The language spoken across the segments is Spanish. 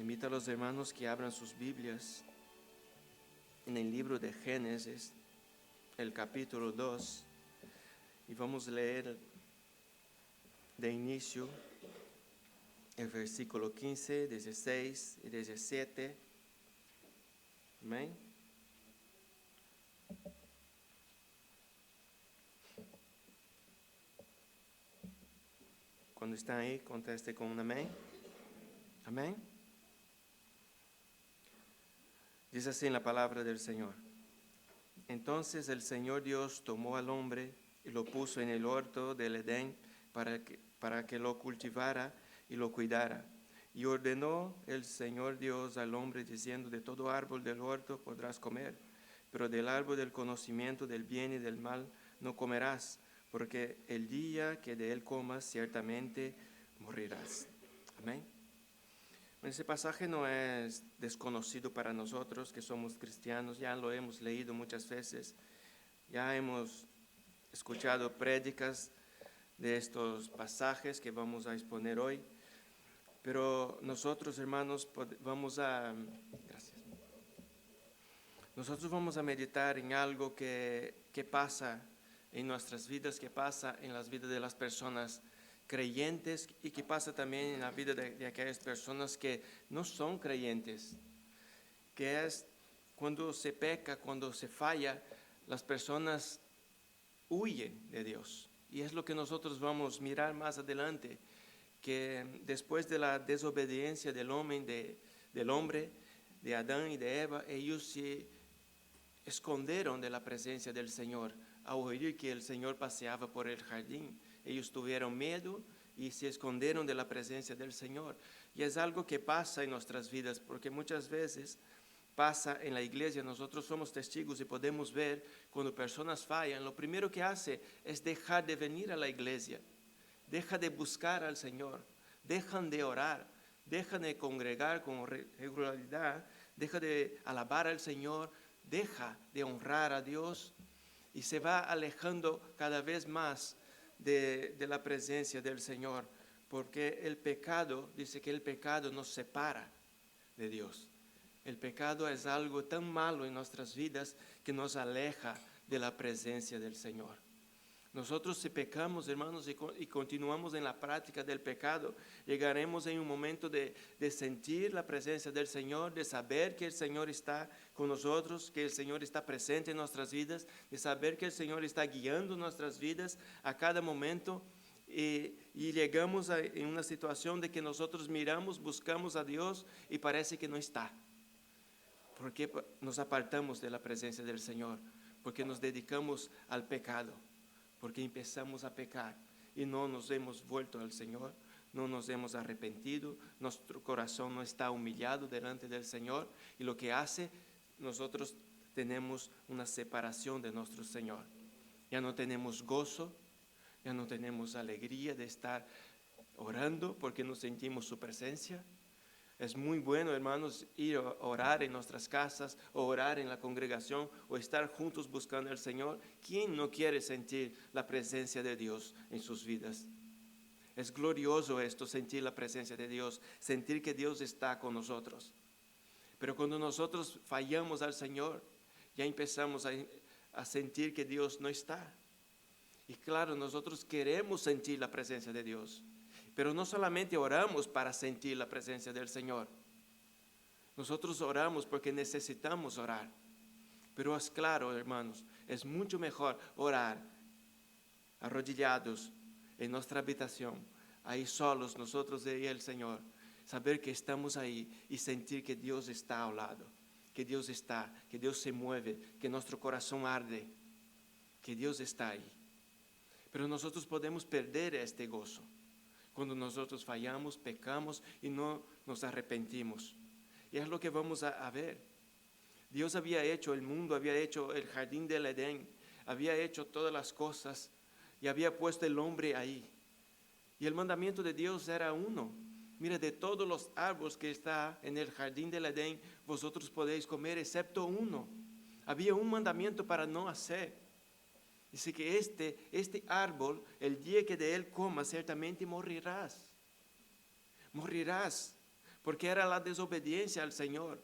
Invito a los hermanos que abran sus Biblias en el libro de Génesis, el capítulo 2, y vamos a leer de inicio el versículo 15, 16 y 17. Amén. Cuando están ahí, conteste con un amén. Amén. Dice así en la palabra del Señor. Entonces el Señor Dios tomó al hombre y lo puso en el huerto del Edén para que lo cultivara y lo cuidara. Y ordenó el Señor Dios al hombre diciendo: de todo árbol del huerto podrás comer, pero del árbol del conocimiento del bien y del mal no comerás, porque el día que de él comas ciertamente morirás. Amén. Ese pasaje no es desconocido para nosotros que somos cristianos, ya lo hemos leído muchas veces, ya hemos escuchado prédicas de estos pasajes que vamos a exponer hoy, pero nosotros, hermanos, nosotros vamos a meditar en algo que pasa en nuestras vidas, que pasa en las vidas de las personas creyentes y que pasa también en la vida de aquellas personas que no son creyentes, que es cuando se peca, cuando se falla, las personas huyen de Dios. Y es lo que nosotros vamos a mirar más adelante, que después de la desobediencia del hombre, de Adán y de Eva, ellos se escondieron de la presencia del Señor. Al oír que el Señor paseaba por el jardín, ellos tuvieron miedo y se escondieron de la presencia del Señor. Y es algo que pasa en nuestras vidas, porque muchas veces pasa en la iglesia. Nosotros somos testigos y podemos ver cuando personas fallan, lo primero que hace es dejar de venir a la iglesia, deja de buscar al Señor, dejan de orar, dejan de congregar con regularidad, deja de alabar al Señor, deja de honrar a Dios y se va alejando cada vez más de la presencia del Señor, porque el pecado, dice que el pecado nos separa de Dios. El pecado es algo tan malo en nuestras vidas que nos aleja de la presencia del Señor. Nosotros, si pecamos, hermanos, y continuamos en la práctica del pecado, llegaremos en un momento de sentir la presencia del Señor, de saber que el Señor está con nosotros, que el Señor está presente en nuestras vidas, de saber que el Señor está guiando nuestras vidas a cada momento, y llegamos en una situación de que nosotros miramos, buscamos a Dios y parece que no está. Porque nos apartamos de la presencia del Señor, porque nos dedicamos al pecado, porque empezamos a pecar y no nos hemos vuelto al Señor, no nos hemos arrepentido, nuestro corazón no está humillado delante del Señor, y lo que hace, nosotros tenemos una separación de nuestro Señor. Ya no tenemos gozo, ya no tenemos alegría de estar orando porque no sentimos su presencia. Es muy bueno, hermanos, ir a orar en nuestras casas, o orar en la congregación, o estar juntos buscando al Señor. ¿Quién no quiere sentir la presencia de Dios en sus vidas? Es glorioso esto, sentir la presencia de Dios, sentir que Dios está con nosotros. Pero cuando nosotros fallamos al Señor, ya empezamos a sentir que Dios no está. Y claro, nosotros queremos sentir la presencia de Dios. Pero no solamente oramos para sentir la presencia del Señor. Nosotros oramos porque necesitamos orar. Pero es claro, hermanos, es mucho mejor orar arrodillados en nuestra habitación, ahí solos nosotros y el Señor. Saber que estamos ahí y sentir que Dios está al lado, que Dios está, que Dios se mueve, que nuestro corazón arde, que Dios está ahí. Pero nosotros podemos perder este gozo cuando nosotros fallamos, pecamos y no nos arrepentimos. Y es lo que vamos a ver. Dios había hecho el mundo, había hecho el jardín del Edén, había hecho todas las cosas y había puesto el hombre ahí. Y el mandamiento de Dios era uno. Mira, de todos los árboles que está en el jardín del Edén, vosotros podéis comer excepto uno. Había un mandamiento para no hacer. Dice que este árbol, el día que de él comas, ciertamente morirás. Morirás, porque era la desobediencia al Señor.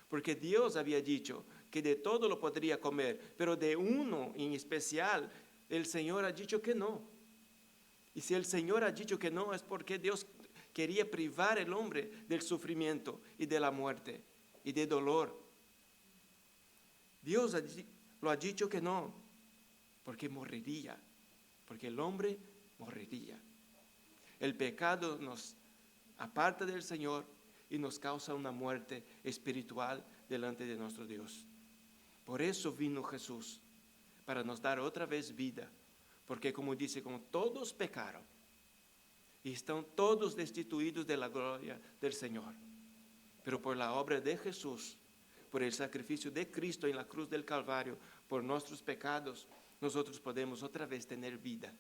Porque Dios había dicho que de todo lo podría comer, pero de uno en especial el Señor ha dicho que no. Y si el Señor ha dicho que no, es porque Dios quería privar al hombre del sufrimiento y de la muerte y de dolor. Dios lo ha dicho que no, porque moriría, porque el hombre moriría. El pecado nos aparta del Señor y nos causa una muerte espiritual delante de nuestro Dios. Por eso vino Jesús, para nos dar otra vez vida, porque como dice, como todos pecaron y están todos destituidos de la gloria del Señor, pero por la obra de Jesús, por el sacrificio de Cristo en la cruz del Calvario, por nuestros pecados, nosotros podemos otra vez tener vida.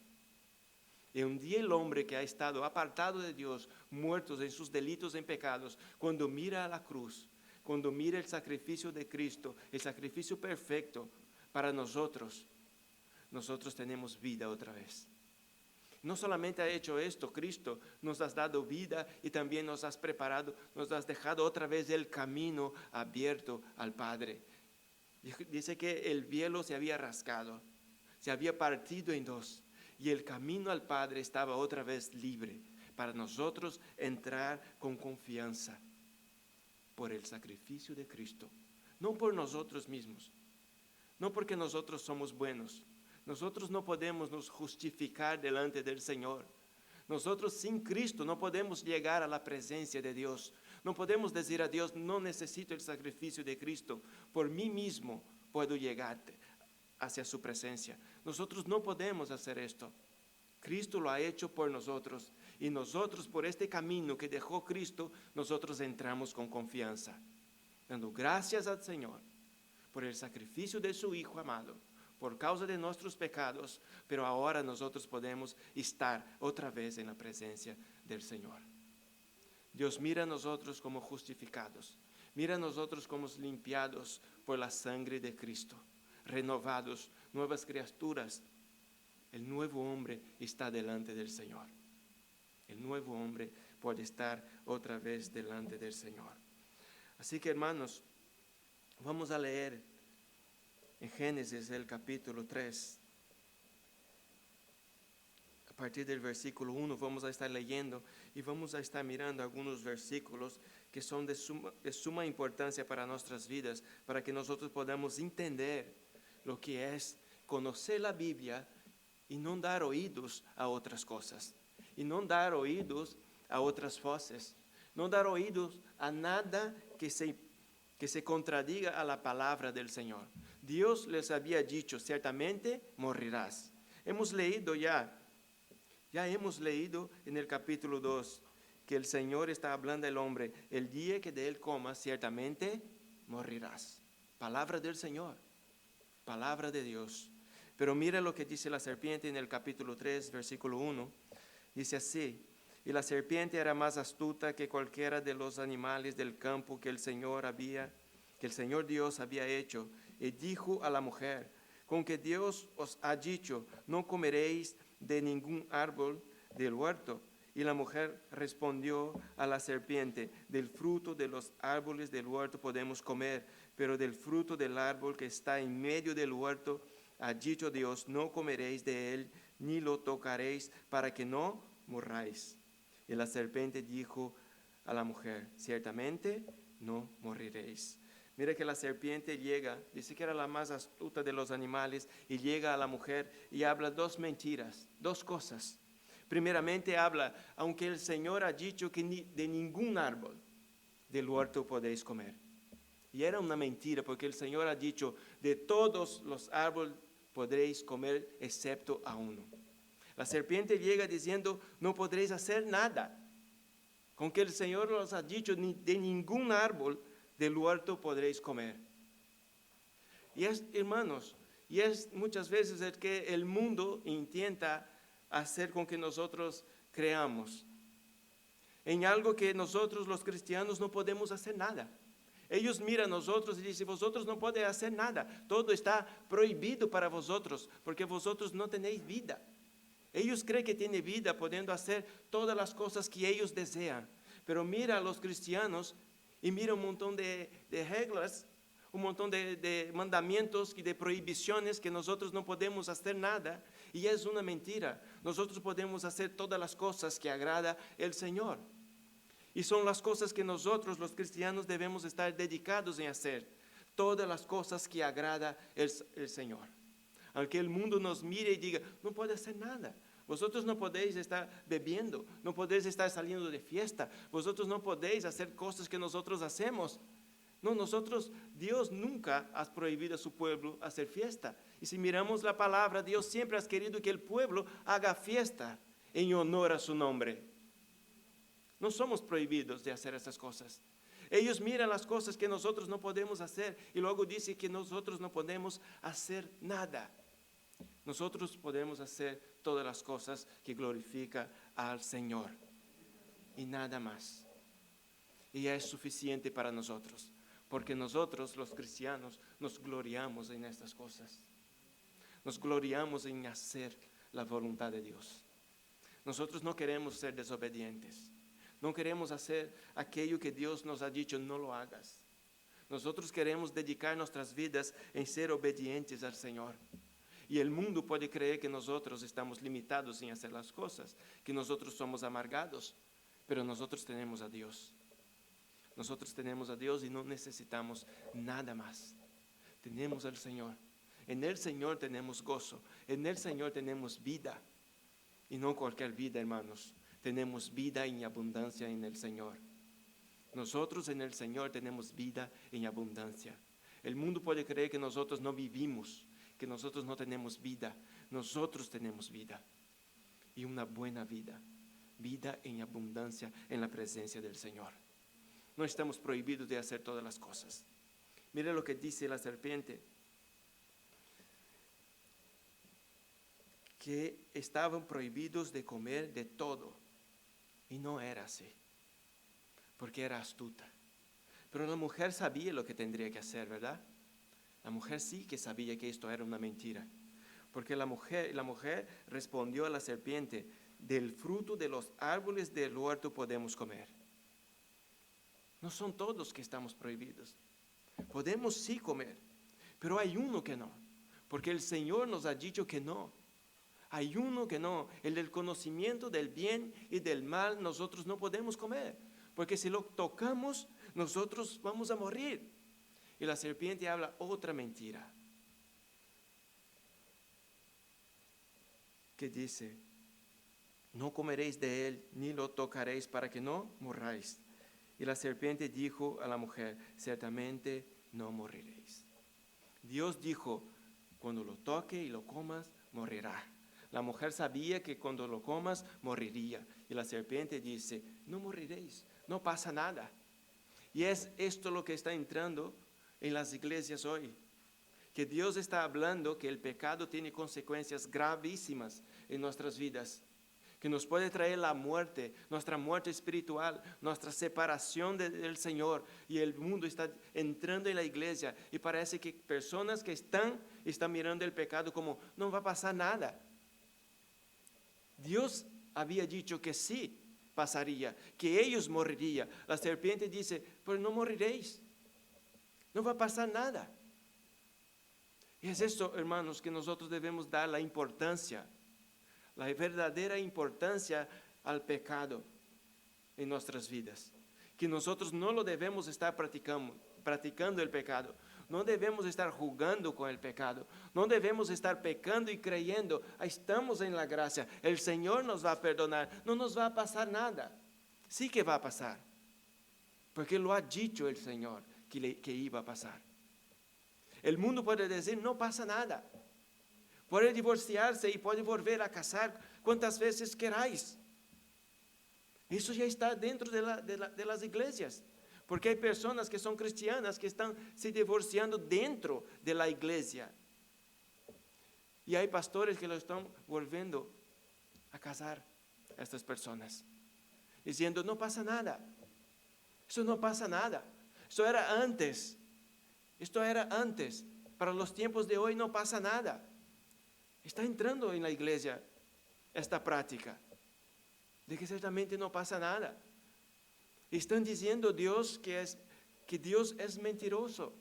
Y un día el hombre que ha estado apartado de Dios, muertos en sus delitos y pecados, cuando mira a la cruz, cuando mira el sacrificio de Cristo, el sacrificio perfecto para nosotros, nosotros tenemos vida otra vez. No solamente ha hecho esto, Cristo nos has dado vida y también nos has preparado, nos has dejado otra vez el camino abierto al Padre. Dice que el velo se había rasgado, se había partido en dos. Y el camino al Padre estaba otra vez libre para nosotros entrar con confianza por el sacrificio de Cristo. No por nosotros mismos, no porque nosotros somos buenos. Nosotros no podemos nos justificar delante del Señor. Nosotros sin Cristo no podemos llegar a la presencia de Dios. No podemos decir a Dios, no necesito el sacrificio de Cristo. Por mí mismo puedo llegar hacia su presencia. Nosotros no podemos hacer esto. Cristo lo ha hecho por nosotros y nosotros por este camino que dejó Cristo, nosotros entramos con confianza, dando gracias al Señor por el sacrificio de su Hijo amado, por causa de nuestros pecados, pero ahora nosotros podemos estar otra vez en la presencia del Señor. Dios mira a nosotros como justificados, mira a nosotros como limpiados por la sangre de Cristo, renovados, nuevas criaturas. El nuevo hombre está delante del Señor. El nuevo hombre puede estar otra vez delante del Señor. Así que, hermanos, vamos a leer en Génesis el capítulo 3. A partir del versículo 1 vamos a estar leyendo y vamos a estar mirando algunos versículos que son de suma importancia para nuestras vidas, para que nosotros podamos entender lo que es conocer la Biblia y no dar oídos a otras cosas, y no dar oídos a otras voces, no dar oídos a nada que se contradiga a la palabra del Señor. Dios les había dicho, ciertamente morirás. Hemos leído ya hemos leído en el capítulo 2 que el Señor está hablando al hombre, el día que de él comas, ciertamente morirás. Palabra del Señor, palabra de Dios. Pero mira lo que dice la serpiente en el capítulo 3, versículo 1. Dice así: y la serpiente era más astuta que cualquiera de los animales del campo que el Señor Dios había hecho, y dijo a la mujer: con que Dios os ha dicho, no comeréis de ningún árbol del huerto. Y la mujer respondió a la serpiente: del fruto de los árboles del huerto podemos comer, pero del fruto del árbol que está en medio del huerto, ha dicho Dios, no comeréis de él, ni lo tocaréis, para que no murráis. Y la serpiente dijo a la mujer: ciertamente no moriréis. Mira que la serpiente llega, dice que era la más astuta de los animales, y llega a la mujer y habla dos mentiras, dos cosas. Primeramente habla, aunque el Señor ha dicho que de ningún árbol del huerto podéis comer. Y era una mentira, porque el Señor ha dicho, de todos los árboles podréis comer, excepto a uno. La serpiente llega diciendo, no podréis hacer nada. Con que el Señor os ha dicho, ni de ningún árbol del huerto podréis comer. Y es, hermanos, muchas veces el que el mundo intenta hacer con que nosotros creamos en algo que nosotros los cristianos no podemos hacer nada. Ellos miran a nosotros y dicen, vosotros no podéis hacer nada, todo está prohibido para vosotros, porque vosotros no tenéis vida. Ellos creen que tienen vida pudiendo hacer todas las cosas que ellos desean, Pero mira a los cristianos y mira un montón de reglas, un montón de mandamientos y de prohibiciones que nosotros no podemos hacer nada. Y es una mentira. Nosotros podemos hacer todas las cosas que agrada el Señor. Y son las cosas que nosotros, los cristianos, debemos estar dedicados en hacer. Todas las cosas que agrada el Señor. Aunque el mundo nos mire y diga, no puede hacer nada. Vosotros no podéis estar bebiendo, no podéis estar saliendo de fiesta, vosotros no podéis hacer cosas que nosotros hacemos. No, Dios nunca ha prohibido a su pueblo hacer fiesta. Y si miramos la palabra, Dios siempre ha querido que el pueblo haga fiesta en honor a su nombre. No somos prohibidos de hacer esas cosas. Ellos miran las cosas que nosotros no podemos hacer y luego dicen que nosotros no podemos hacer nada. Nosotros podemos hacer todas las cosas que glorifican al Señor y nada más. Y es suficiente para nosotros, porque nosotros los cristianos nos gloriamos en estas cosas. Nos gloriamos en hacer la voluntad de Dios. Nosotros no queremos ser desobedientes. No queremos hacer aquello que Dios nos ha dicho, no lo hagas. Nosotros queremos dedicar nuestras vidas en ser obedientes al Señor. Y el mundo puede creer que nosotros estamos limitados en hacer las cosas, que nosotros somos amargados, pero nosotros tenemos a Dios. Nosotros tenemos a Dios y no necesitamos nada más. Tenemos al Señor. En el Señor tenemos gozo. En el Señor tenemos vida. Y no cualquier vida, hermanos. Tenemos vida en abundancia en el Señor. Nosotros en el Señor tenemos vida en abundancia. El mundo puede creer que nosotros no vivimos, que nosotros no tenemos vida. Nosotros tenemos vida. Y una buena vida. Vida en abundancia en la presencia del Señor. No estamos prohibidos de hacer todas las cosas. Mire lo que dice la serpiente. Que estaban prohibidos de comer de todo. Y no era así. Porque era astuta. Pero la mujer sabía lo que tendría que hacer, ¿verdad? La mujer sí que sabía que esto era una mentira. Porque la mujer respondió a la serpiente, del fruto de los árboles del huerto podemos comer. No son todos que estamos prohibidos. Podemos sí comer, pero hay uno que no. Porque el Señor nos ha dicho que no. Hay uno que no. El del conocimiento del bien y del mal nosotros no podemos comer. Porque si lo tocamos, nosotros vamos a morir. Y la serpiente habla otra mentira. Que dice, no comeréis de él, ni lo tocaréis para que no morráis. Y la serpiente dijo a la mujer, ciertamente no moriréis. Dios dijo, cuando lo toque y lo comas, morirá. La mujer sabía que cuando lo comas, moriría. Y la serpiente dice, no moriréis, no pasa nada. Y es esto lo que está entrando en las iglesias hoy. Que Dios está hablando que el pecado tiene consecuencias gravísimas en nuestras vidas. Que nos puede traer la muerte, nuestra muerte espiritual, nuestra separación del Señor. Y el mundo está entrando en la iglesia y parece que personas que están mirando el pecado como no va a pasar nada. Dios había dicho que sí pasaría, que ellos morirían. La serpiente dice, pero no moriréis, no va a pasar nada. Y es esto, hermanos, que nosotros debemos dar la importancia, la verdadera importancia al pecado en nuestras vidas. Que nosotros no lo debemos estar practicando el pecado. No debemos estar jugando con el pecado. No debemos estar pecando y creyendo, estamos en la gracia, el Señor nos va a perdonar, no nos va a pasar nada. Sí que va a pasar, porque lo ha dicho el Señor que iba a pasar. El mundo puede decir, no pasa nada. Puede divorciarse y puede volver a casar cuantas veces queráis. Eso ya está dentro de las iglesias. Porque hay personas que son cristianas que están se divorciando dentro de la iglesia. Y hay pastores que lo están volviendo a casar a estas personas. Diciendo, no pasa nada. Eso no pasa nada. Esto era antes. Esto era antes. Para los tiempos de hoy no pasa nada. Está entrando en la iglesia esta práctica. De que ciertamente no pasa nada. Están diciendo que Dios es mentiroso.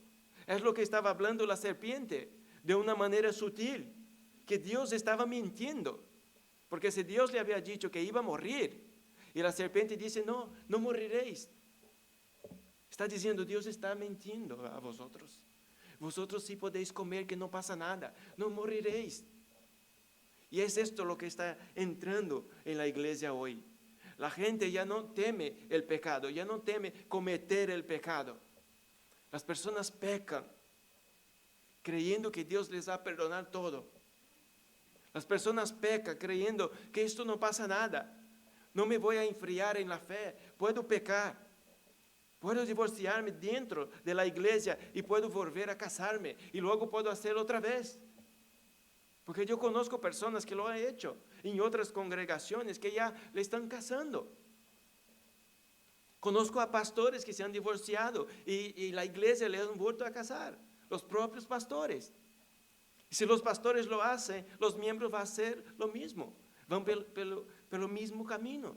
Es lo que estaba hablando la serpiente de una manera sutil, que Dios estaba mintiendo. Porque si Dios le había dicho que iba a morir, y la serpiente dice, no, no moriréis. Está diciendo, Dios está mintiendo a vosotros. Vosotros sí podéis comer, que no pasa nada, no moriréis. Y es esto lo que está entrando en la iglesia hoy. La gente ya no teme el pecado, ya no teme cometer el pecado. Las personas pecan creyendo que Dios les va a perdonar todo. Las personas pecan creyendo que esto no pasa nada. No me voy a enfriar en la fe, puedo pecar. Puedo divorciarme dentro de la iglesia y puedo volver a casarme y luego puedo hacerlo otra vez. Porque yo conozco personas que lo han hecho en otras congregaciones que ya le están casando. Conozco a pastores que se han divorciado y la iglesia le han vuelto a casar, los propios pastores. Y si los pastores lo hacen, los miembros van a hacer lo mismo, van pelo mismo camino,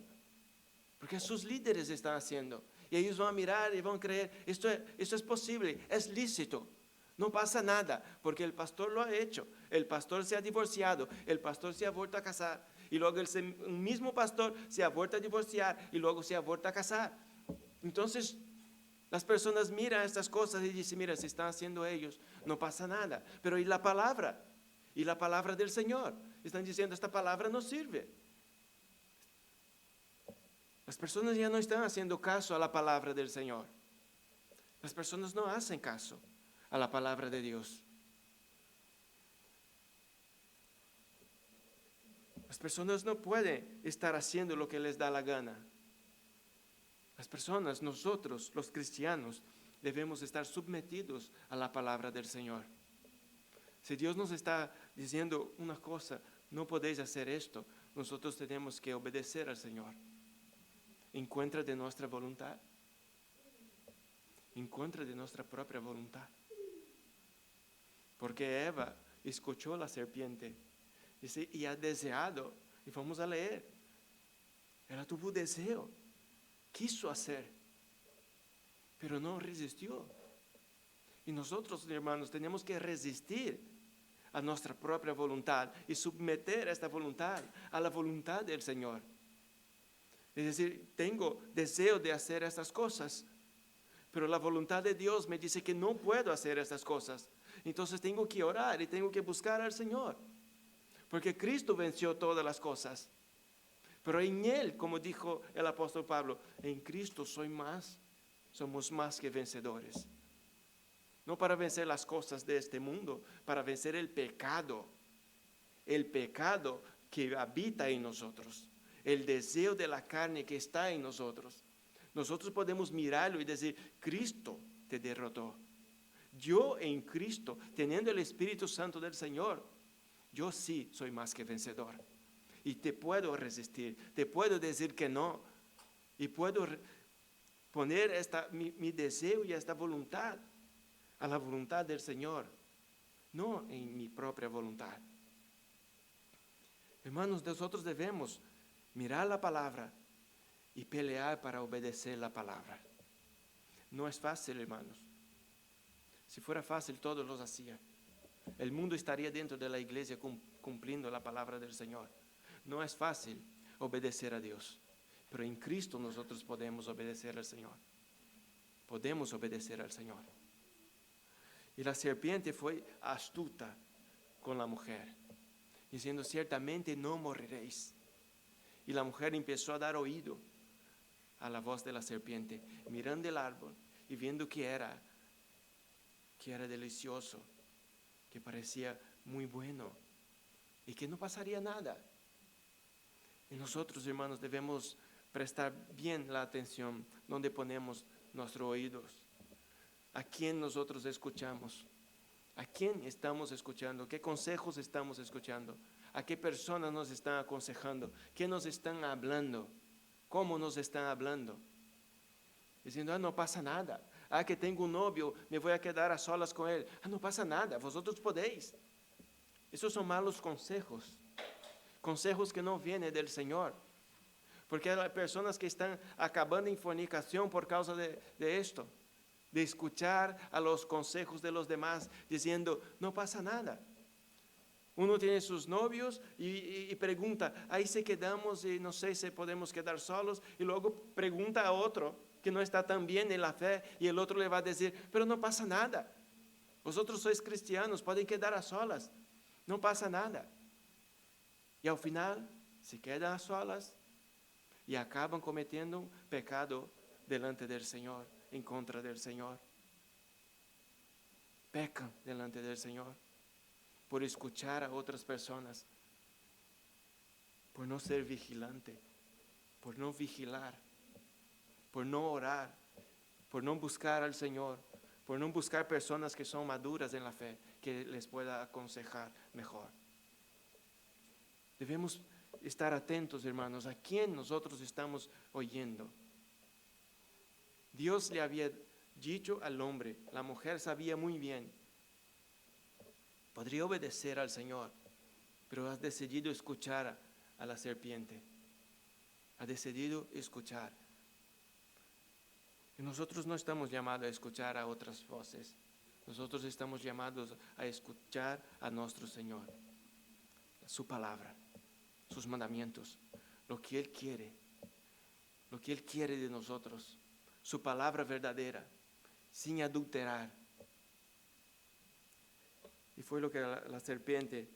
porque sus líderes están haciendo. Y ellos van a mirar y van a creer, esto es posible, es lícito. No pasa nada, porque el pastor lo ha hecho. El pastor se ha divorciado, el pastor se ha vuelto a casar. Y luego el mismo pastor se ha vuelto a divorciar y luego se ha vuelto a casar. Entonces, las personas miran estas cosas y dicen, mira, si están haciendo ellos, no pasa nada. Pero ¿y la palabra? ¿Y la palabra del Señor? Están diciendo, esta palabra no sirve. Las personas ya no están haciendo caso a la palabra del Señor. Las personas no hacen caso a la palabra de Dios. Las personas no pueden estar haciendo lo que les da la gana. Las personas, nosotros, los cristianos, debemos estar sometidos a la palabra del Señor. Si Dios nos está diciendo una cosa, no podéis hacer esto, nosotros tenemos que obedecer al Señor. En contra de nuestra voluntad. En contra de nuestra propia voluntad. Porque Eva escuchó la serpiente dice, y ha deseado, y vamos a leer, ella tuvo deseo, quiso hacer, pero no resistió. Y nosotros, hermanos, tenemos que resistir a nuestra propia voluntad y someter esta voluntad a la voluntad del Señor. Es decir, tengo deseo de hacer estas cosas, pero la voluntad de Dios me dice que no puedo hacer estas cosas. Entonces tengo que orar y tengo que buscar al Señor. Porque Cristo venció todas las cosas. Pero en Él, como dijo el apóstol Pablo, en Cristo somos más que vencedores. No para vencer las cosas de este mundo, para vencer el pecado que habita en nosotros, el deseo de la carne que está en nosotros. Nosotros podemos mirarlo y decir, Cristo te derrotó. Yo en Cristo, teniendo el Espíritu Santo del Señor, yo sí soy más que vencedor. Y te puedo resistir, te puedo decir que no. Y puedo poner mi deseo y esta voluntad a la voluntad del Señor, no en mi propia voluntad. Hermanos, nosotros debemos mirar la palabra y pelear para obedecer la palabra. No es fácil, hermanos. Si fuera fácil, todos los hacían. El mundo estaría dentro de la iglesia cumpliendo la palabra del Señor. No es fácil obedecer a Dios, pero en Cristo nosotros podemos obedecer al Señor. Podemos obedecer al Señor. Y la serpiente fue astuta con la mujer, diciendo, ciertamente no moriréis. Y la mujer empezó a dar oído a la voz de la serpiente, mirando el árbol y viendo que era delicioso, que parecía muy bueno y que no pasaría nada. Y nosotros, hermanos, debemos prestar bien la atención donde ponemos nuestros oídos. ¿A quién nosotros escuchamos? ¿A quién estamos escuchando? ¿Qué consejos estamos escuchando? ¿A qué personas nos están aconsejando? ¿Qué nos están hablando? ¿Cómo nos están hablando? Diciendo, no pasa nada. Que tengo un novio, me voy a quedar a solas con él. No pasa nada, vosotros podéis. Esos son malos consejos. Consejos que no vienen del Señor. Porque hay personas que están acabando en fornicación por causa de esto, de escuchar a los consejos de los demás, diciendo, no pasa nada. Uno tiene sus novios y pregunta, ahí se quedamos y no sé si podemos quedar solos, y luego pregunta a otro que no está tan bien en la fe, y el otro le va a decir, pero no pasa nada. Vosotros sois cristianos, pueden quedar a solas, no pasa nada. Y al final se quedan a solas y acaban cometiendo un pecado delante del Señor, en contra del Señor. Pecan delante del Señor por escuchar a otras personas, por no ser vigilante, por no vigilar, por no orar, por no buscar al Señor, por no buscar personas que son maduras en la fe, que les pueda aconsejar mejor. Debemos estar atentos, hermanos, a quién nosotros estamos oyendo. Dios le había dicho al hombre, la mujer sabía muy bien, podría obedecer al Señor, pero has decidido escuchar a la serpiente. Has decidido escuchar. Y nosotros no estamos llamados a escuchar a otras voces. Nosotros estamos llamados a escuchar a nuestro Señor, su palabra, sus mandamientos, lo que Él quiere de nosotros, su palabra verdadera, sin adulterar. Y fue lo que la serpiente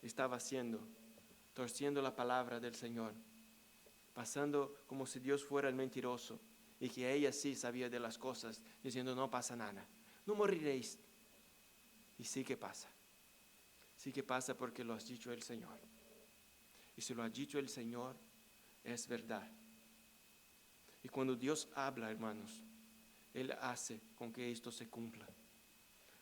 estaba haciendo, torciendo la palabra del Señor, pasando como si Dios fuera el mentiroso y que ella sí sabía de las cosas, diciendo no pasa nada, no moriréis. Y sí que pasa porque lo has dicho el Señor. Y si lo ha dicho el Señor, es verdad. Y cuando Dios habla, hermanos, Él hace con que esto se cumpla.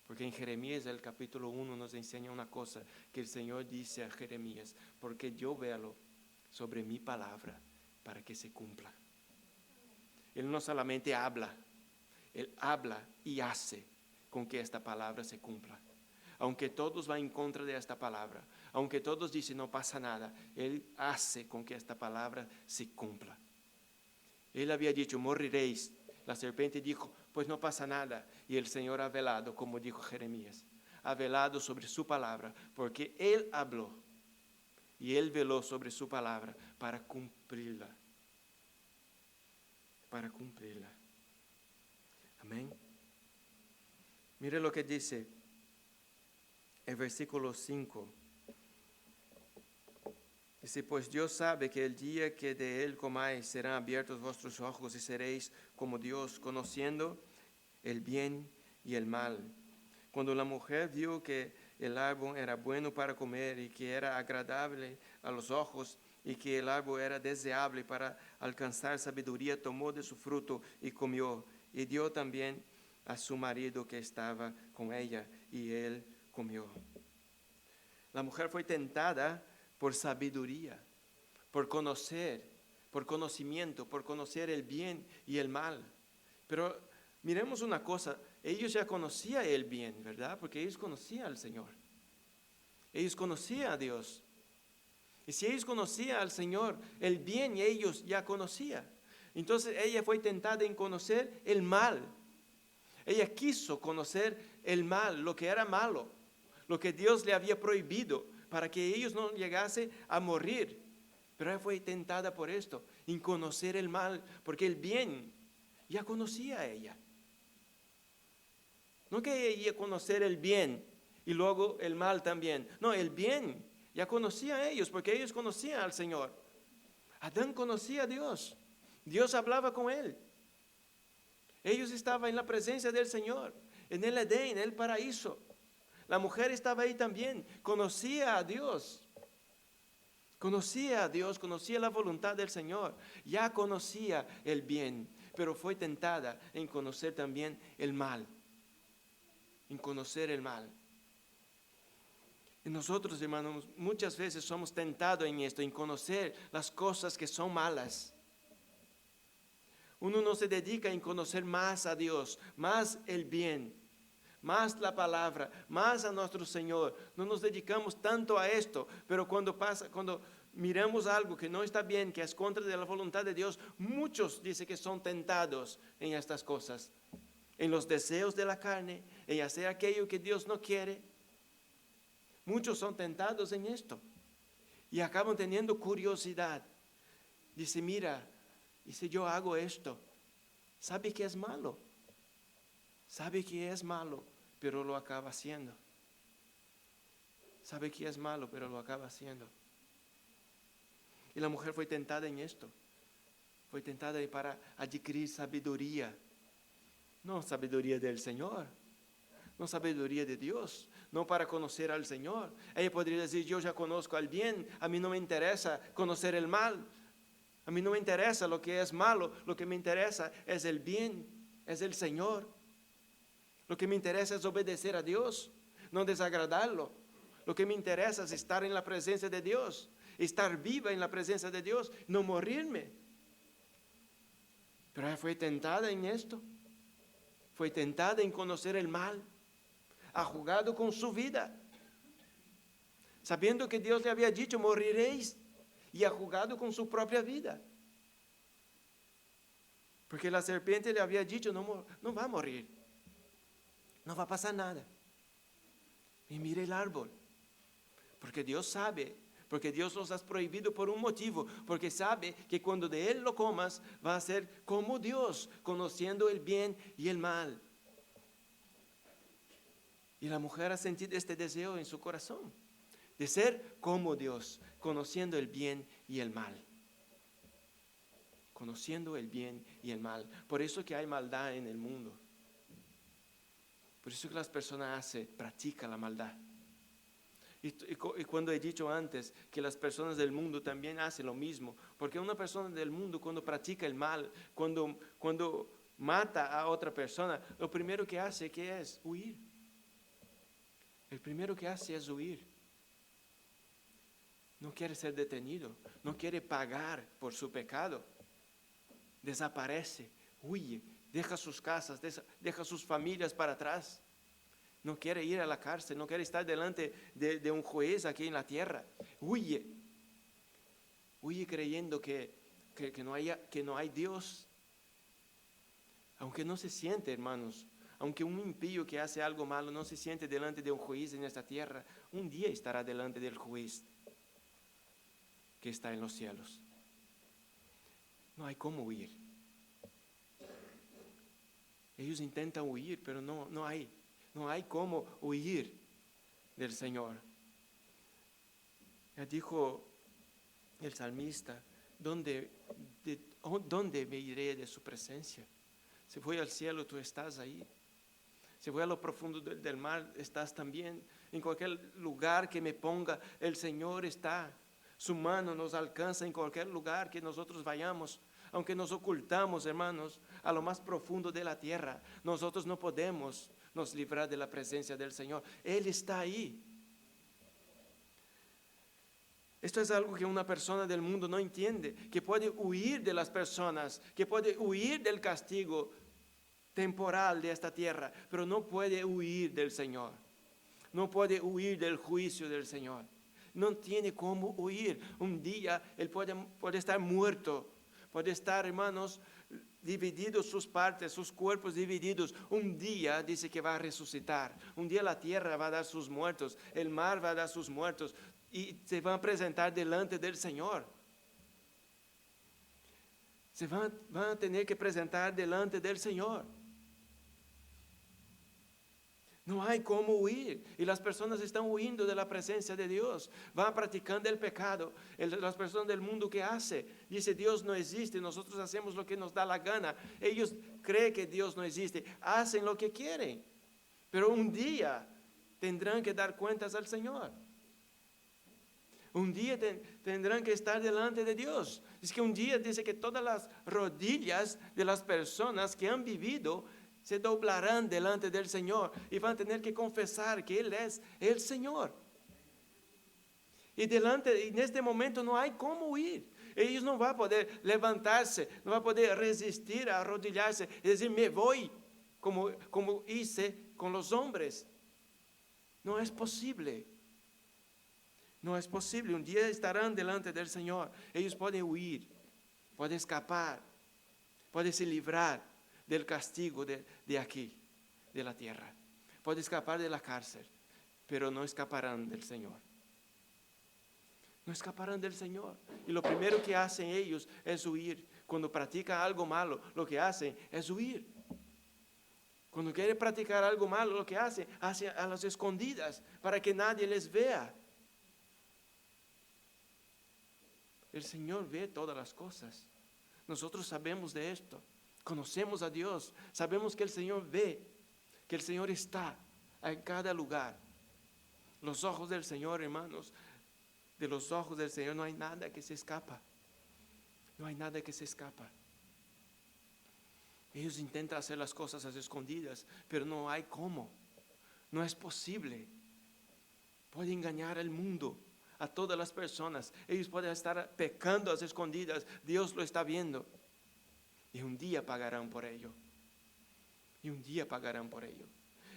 Porque en Jeremías, el capítulo 1, nos enseña una cosa que el Señor dice a Jeremías, porque yo velo sobre mi palabra para que se cumpla. Él no solamente habla, Él habla y hace con que esta palabra se cumpla. Aunque todos van en contra de esta palabra, aunque todos dicen no pasa nada, Él hace con que esta palabra se cumpla. Él había dicho, moriréis. La serpiente dijo, pues no pasa nada. Y el Señor ha velado, como dijo Jeremías, ha velado sobre su palabra, porque Él habló y Él veló sobre su palabra para cumplirla. Para cumplirla. Amén. Mire lo que dice el versículo 5. Dice, pues Dios sabe que el día que de él comáis serán abiertos vuestros ojos y seréis como Dios, conociendo el bien y el mal. Cuando la mujer vio que el árbol era bueno para comer y que era agradable a los ojos y que el árbol era deseable para alcanzar sabiduría, tomó de su fruto y comió, y dio también a su marido que estaba con ella, y él comió. La mujer fue tentada por sabiduría, por conocer, por conocimiento, por conocer el bien y el mal. Pero miremos una cosa, ellos ya conocían el bien, ¿verdad? Porque ellos conocían al Señor. Ellos conocían a Dios. Y si ellos conocían al Señor, el bien ellos ya conocían. Entonces ella fue tentada en conocer el mal. Ella quiso conocer el mal, lo que era malo, lo que Dios le había prohibido, para que ellos no llegasen a morir. Pero ella fue tentada por esto, en conocer el mal, porque el bien ya conocía a ella. No que ella conocer el bien y luego el mal también. No, el bien ya conocía a ellos, porque ellos conocían al Señor. Adán conocía a Dios. Dios hablaba con él. Ellos estaban en la presencia del Señor, en el Edén, en el paraíso. La mujer estaba ahí también, conocía a Dios, conocía la voluntad del Señor, ya conocía el bien, pero fue tentada en conocer también el mal, en conocer el mal. Y nosotros, hermanos, muchas veces somos tentados en esto, en conocer las cosas que son malas. Uno no se dedica en conocer más a Dios, más el bien, más la palabra, más a nuestro Señor. No nos dedicamos tanto a esto, pero cuando miramos algo que no está bien, que es contra de la voluntad de Dios, muchos dicen que son tentados en estas cosas, en los deseos de la carne, en hacer aquello que Dios no quiere. Muchos son tentados en esto y acaban teniendo curiosidad. Dice, mira, y si yo hago esto, sabe que es malo. Sabe que es malo, pero lo acaba haciendo. Sabe que es malo, pero lo acaba haciendo. Y la mujer fue tentada en esto. Fue tentada para adquirir sabiduría. No sabiduría del Señor. No sabiduría de Dios. No para conocer al Señor. Ella podría decir, yo ya conozco al bien. A mí no me interesa conocer el mal. A mí no me interesa lo que es malo. Lo que me interesa es el bien. Es el Señor. Lo que me interesa es obedecer a Dios. No desagradarlo. Lo que me interesa es estar en la presencia de Dios. Estar viva en la presencia de Dios. No morirme. Pero ella fue tentada en esto. Fue tentada en conocer el mal. Ha jugado con su vida. Sabiendo que Dios le había dicho, moriréis. Y ha jugado con su propia vida. Porque la serpiente le había dicho, no va a morir. No va a pasar nada. Y mire el árbol. Porque Dios sabe. Porque Dios los ha prohibido por un motivo. Porque sabe que cuando de él lo comas, va a ser como Dios, conociendo el bien y el mal. Y la mujer ha sentido este deseo en su corazón. De ser como Dios, conociendo el bien y el mal. Conociendo el bien y el mal. Por eso que hay maldad en el mundo. Por eso que las personas practican la maldad. Y cuando he dicho antes que las personas del mundo también hacen lo mismo, porque una persona del mundo cuando practica el mal, cuando mata a otra persona, lo primero que hace ¿qué es? Huir. El primero que hace es huir. No quiere ser detenido, no quiere pagar por su pecado. Desaparece, huye, deja sus casas, deja sus familias para atrás. No quiere ir a la cárcel, no quiere estar delante de un juez aquí en la tierra. Huye. Huye creyendo que no hay Dios. Aunque no se siente, hermanos, aunque un impío que hace algo malo no se siente delante de un juez en esta tierra, un día estará delante del juez que está en los cielos. No hay cómo huir. Ellos intentan huir, pero no hay. No hay cómo huir del Señor. Ya dijo el salmista, ¿dónde me iré de su presencia? Si voy al cielo, tú estás ahí. Si voy a lo profundo del mar, estás también. En cualquier lugar que me ponga, el Señor está. Su mano nos alcanza en cualquier lugar que nosotros vayamos. Aunque nos ocultamos, hermanos, a lo más profundo de la tierra, nosotros no podemos nos librar de la presencia del Señor. Él está ahí. Esto es algo que una persona del mundo no entiende, que puede huir de las personas, que puede huir del castigo temporal de esta tierra, pero no puede huir del Señor. No puede huir del juicio del Señor. No tiene cómo huir. Un día Él puede estar muerto, puede estar, hermanos, divididos sus partes, sus cuerpos divididos. Un día dice que va a resucitar. Un día la tierra va a dar sus muertos, el mar va a dar sus muertos y se van a presentar delante del Señor. Se van a tener que presentar delante del Señor. No hay cómo huir. Y las personas están huyendo de la presencia de Dios. Van practicando el pecado. Las personas del mundo, ¿qué hace? Dice, Dios no existe. Nosotros hacemos lo que nos da la gana. Ellos creen que Dios no existe. Hacen lo que quieren. Pero un día tendrán que dar cuentas al Señor. Un día tendrán que estar delante de Dios. Es que un día dice que todas las rodillas de las personas que han vivido se doblarán delante del Señor y van a tener que confesar que Él es el Señor. Y en este momento no hay cómo huir. Ellos no van a poder levantarse, no van a poder resistir a arrodillarse y decir, me voy, como hice con los hombres. No es posible. No es posible. Un día estarán delante del Señor. Ellos pueden huir, pueden escapar, pueden se librar del castigo de aquí, de la tierra. Pueden escapar de la cárcel, pero no escaparán del Señor. No escaparán del Señor. Y lo primero que hacen ellos es huir. Cuando practican algo malo, lo que hacen es huir. Cuando quieren practicar algo malo, lo que hacen a las escondidas para que nadie les vea. El Señor ve todas las cosas. Nosotros sabemos de esto. Conocemos a Dios. Sabemos que el Señor ve, que el Señor está en cada lugar. Los ojos del Señor, hermanos, de los ojos del Señor no hay nada que se escapa. No hay nada que se escapa. Ellos intentan hacer las cosas a escondidas, pero no hay cómo. No es posible. Puede engañar al mundo, a todas las personas. Ellos pueden estar pecando a escondidas. Dios lo está viendo. Y un día pagarán por ello. Y un día pagarán por ello.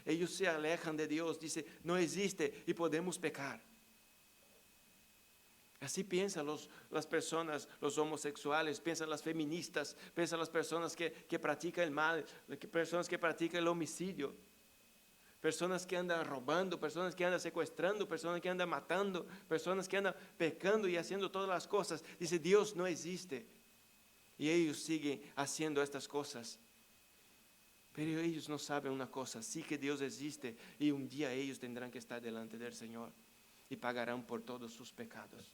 Ellos se alejan de Dios, dicen, no existe y podemos pecar. Así piensan las personas, los homosexuales, piensan las feministas, piensan las personas que practican el mal, personas que practican el homicidio, personas que andan robando, personas que andan secuestrando, personas que andan matando, personas que andan pecando y haciendo todas las cosas. Dice, Dios no existe. Y ellos siguen haciendo estas cosas. Pero ellos no saben una cosa, sí que Dios existe y un día ellos tendrán que estar delante del Señor y pagarán por todos sus pecados.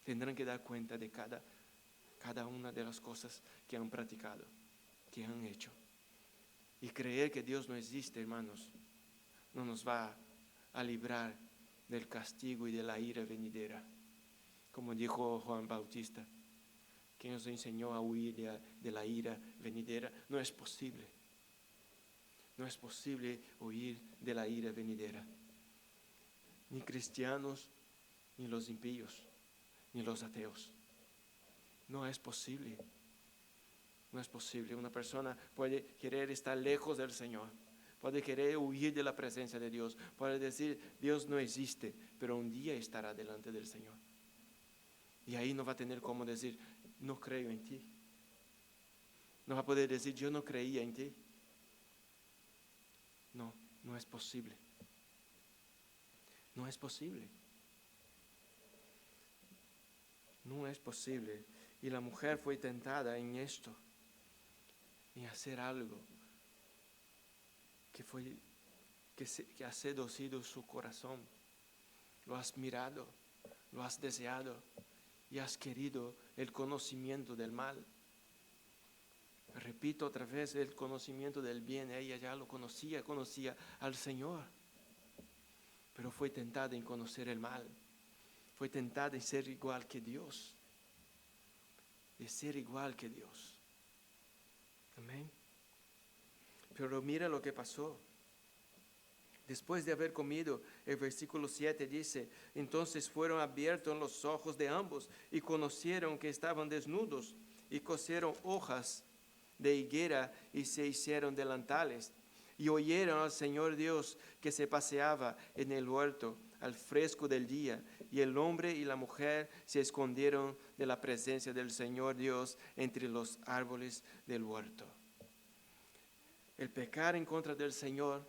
Tendrán que dar cuenta de cada una de las cosas que han practicado, que han hecho. Y creer que Dios no existe, hermanos, no nos va a librar del castigo y de la ira venidera. Como dijo Juan Bautista, que nos enseñó a huir de la ira venidera. No es posible. No es posible huir de la ira venidera. Ni cristianos, ni los impíos, ni los ateos. No es posible. No es posible. Una persona puede querer estar lejos del Señor. Puede querer huir de la presencia de Dios. Puede decir, Dios no existe, pero un día estará delante del Señor. Y ahí no va a tener cómo decir, no creo en ti. No va a poder decir, yo no creía en ti. No, no es posible. No es posible. No es posible. Y la mujer fue tentada en esto, en hacer algo que ha seducido su corazón. Lo has mirado, lo has deseado y has querido el conocimiento del mal. Repito otra vez, el conocimiento del bien, ella ya lo conocía al Señor, pero fue tentada en conocer el mal, fue tentada en ser igual que Dios, de ser igual que Dios. Amén. Pero mira lo que pasó. Después de haber comido, el versículo 7 dice, entonces fueron abiertos los ojos de ambos y conocieron que estaban desnudos y cosieron hojas de higuera y se hicieron delantales. Y oyeron al Señor Dios que se paseaba en el huerto al fresco del día. Y el hombre y la mujer se escondieron de la presencia del Señor Dios entre los árboles del huerto. El pecar en contra del Señor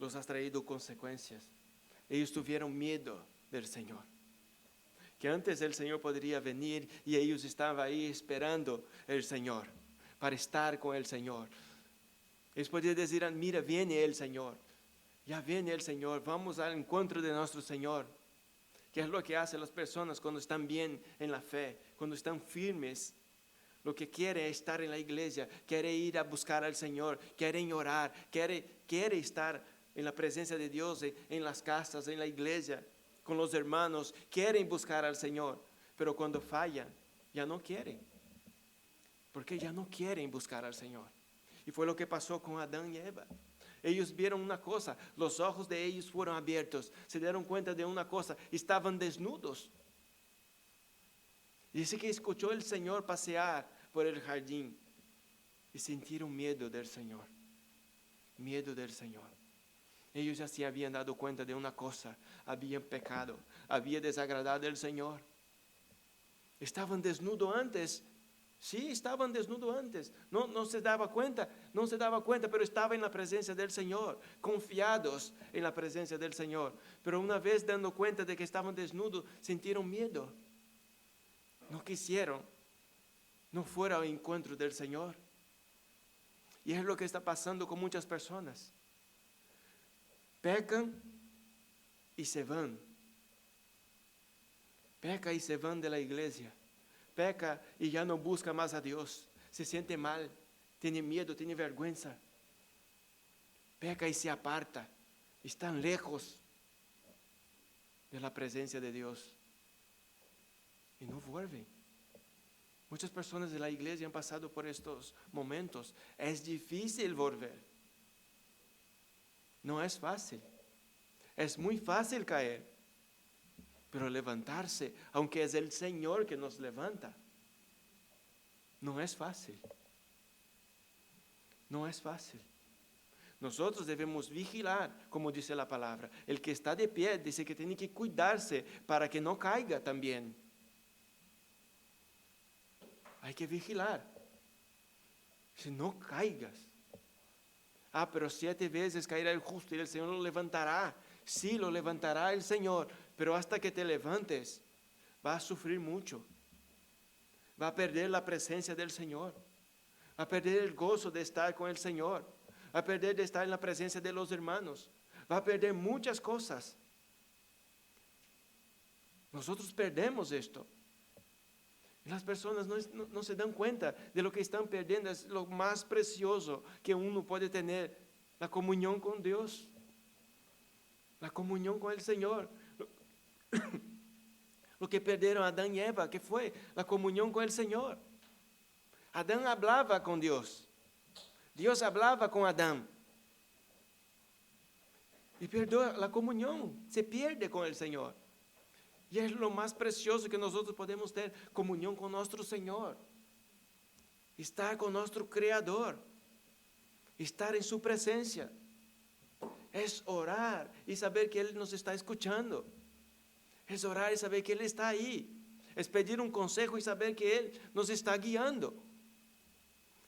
los ha traído consecuencias. Ellos tuvieron miedo del Señor. Que antes el Señor podría venir y ellos estaban ahí esperando el Señor, para estar con el Señor. Ellos podían decir, mira, viene el Señor. Ya viene el Señor, vamos al encuentro de nuestro Señor. ¿Qué es lo que hacen las personas cuando están bien en la fe, cuando están firmes? Lo que quiere es estar en la iglesia, quiere ir a buscar al Señor, quieren orar, quiere estar en la presencia de Dios, en las casas, en la iglesia, con los hermanos, quieren buscar al Señor, pero cuando fallan, ya no quieren, porque ya no quieren buscar al Señor. Y fue lo que pasó con Adán y Eva. Ellos vieron una cosa, los ojos de ellos fueron abiertos, se dieron cuenta de una cosa, estaban desnudos. Dice que escuchó el Señor pasear por el jardín y sintieron miedo del Señor. Miedo del Señor. Ellos ya se habían dado cuenta de una cosa: habían pecado, había desagradado al Señor. Estaban desnudos antes. Sí, estaban desnudos antes. No se daba cuenta, pero estaba en la presencia del Señor, confiados en la presencia del Señor. Pero una vez dando cuenta de que estaban desnudos, sintieron miedo. No quisieron, no fueron al encuentro del Señor. Y es lo que está pasando con muchas personas. Pecan y se van. Peca y se van de la iglesia. Peca y ya no busca más a Dios. Se siente mal, tiene miedo, tiene vergüenza. Peca y se aparta. Están lejos de la presencia de Dios. Y no vuelven. Muchas personas de la iglesia han pasado por estos momentos. Es difícil volver. No es fácil. Es muy fácil caer. Pero levantarse, aunque es el Señor que nos levanta, no es fácil. No es fácil. Nosotros debemos vigilar, como dice la palabra. El que está de pie dice que tiene que cuidarse para que no caiga también. Hay que vigilar. Si no caigas. Pero 7 veces caerá el justo y el Señor lo levantará. Sí, lo levantará el Señor, pero hasta que te levantes, vas a sufrir mucho. Va a perder la presencia del Señor. Va a perder el gozo de estar con el Señor. Va a perder de estar en la presencia de los hermanos. Va a perder muchas cosas. Nosotros perdemos esto. Y las personas no se dan cuenta de lo que están perdiendo. Es lo más precioso que uno puede tener, la comunión con Dios. La comunión con el Señor. Lo que perderon Adán y Eva, ¿qué fue? La comunión con el Señor. Adán hablaba con Dios. Dios hablaba con Adán. Y perdió la comunión. Se pierde con el Señor. Y es lo más precioso que nosotros podemos tener, comunión con nuestro Señor. Estar con nuestro Creador. Estar en su presencia. Es orar y saber que Él nos está escuchando. Es orar y saber que Él está ahí. Es pedir un consejo y saber que Él nos está guiando.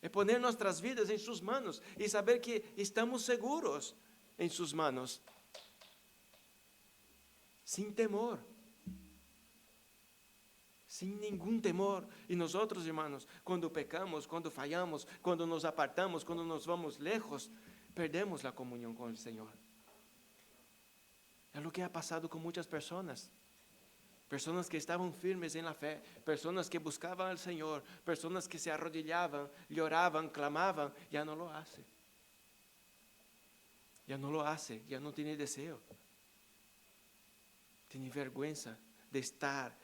Es poner nuestras vidas en sus manos y saber que estamos seguros en sus manos. Sin temor. Sin ningún temor. Y nosotros, hermanos, cuando pecamos, cuando fallamos, cuando nos apartamos, cuando nos vamos lejos, perdemos la comunión con el Señor. Es lo que ha pasado con muchas personas. Personas que estaban firmes en la fe, personas que buscaban al Señor, personas que se arrodillaban, lloraban, clamaban, ya no lo hace. Ya no lo hace, ya no tiene deseo. Tiene vergüenza de estar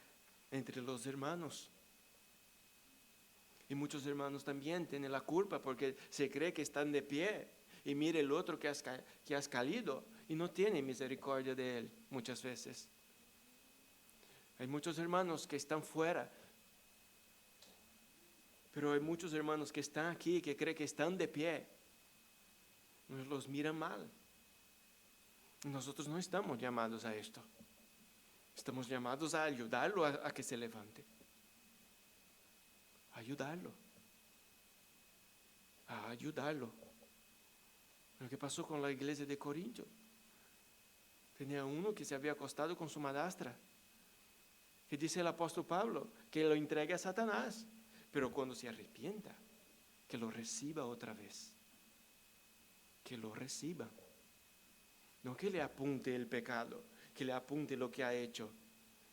entre los hermanos. Y muchos hermanos también tienen la culpa porque se cree que están de pie y mira el otro que has caído y no tiene misericordia de él muchas veces. Hay muchos hermanos que están fuera, pero hay muchos hermanos que están aquí que creen que están de pie. Nos los miran mal. Nosotros no estamos llamados a esto. Estamos llamados a ayudarlo a que se levante. Ayudarlo. A ayudarlo. Lo que pasó con la iglesia de Corinto. Tenía uno que se había acostado con su madrastra. Que dice el apóstol Pablo que lo entregue a Satanás. Pero cuando se arrepienta, que lo reciba otra vez. Que lo reciba. No que le apunte el pecado, que le apunte lo que ha hecho.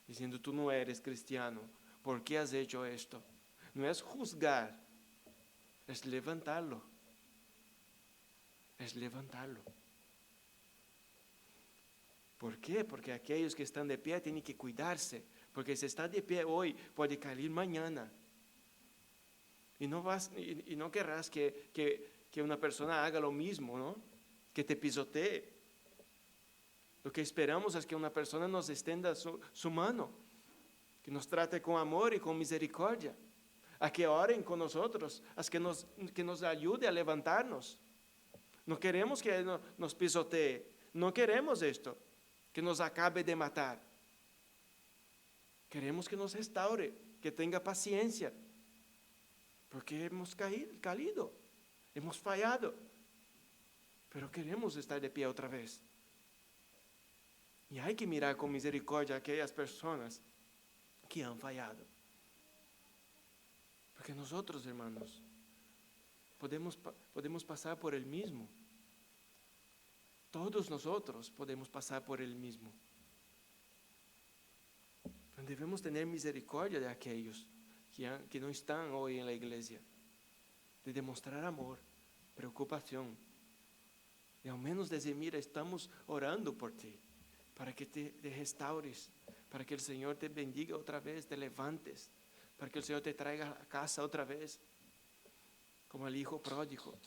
Diciendo, tú no eres cristiano. ¿Por qué has hecho esto? No es juzgar, es levantarlo. Es levantarlo. ¿Por qué? Porque aquellos que están de pie tienen que cuidarse. Porque si está de pie hoy, puede caer mañana. Y no querrás que una persona haga lo mismo, ¿no? Que te pisotee. Lo que esperamos es que una persona nos extienda su mano. Que nos trate con amor y con misericordia. A que oren con nosotros. A que nos ayude a levantarnos. No queremos que nos pisotee. no queremos esto, que nos acabe de matar. Queremos que nos restaure, que tenga paciencia, porque hemos caído, hemos fallado, pero queremos estar de pie otra vez. Y hay que mirar con misericordia a aquellas personas que han fallado. Porque nosotros, hermanos, podemos pasar por el mismo. Todos nosotros podemos pasar por el mismo. Pero debemos tener misericordia de aquellos que no están hoy en la iglesia. De demostrar amor, preocupación. Y al menos decir, mira, estamos orando por ti, para que te restaures, para que el Señor te bendiga otra vez, te levantes, para que el Señor te traiga a casa otra vez, como el hijo pródigo.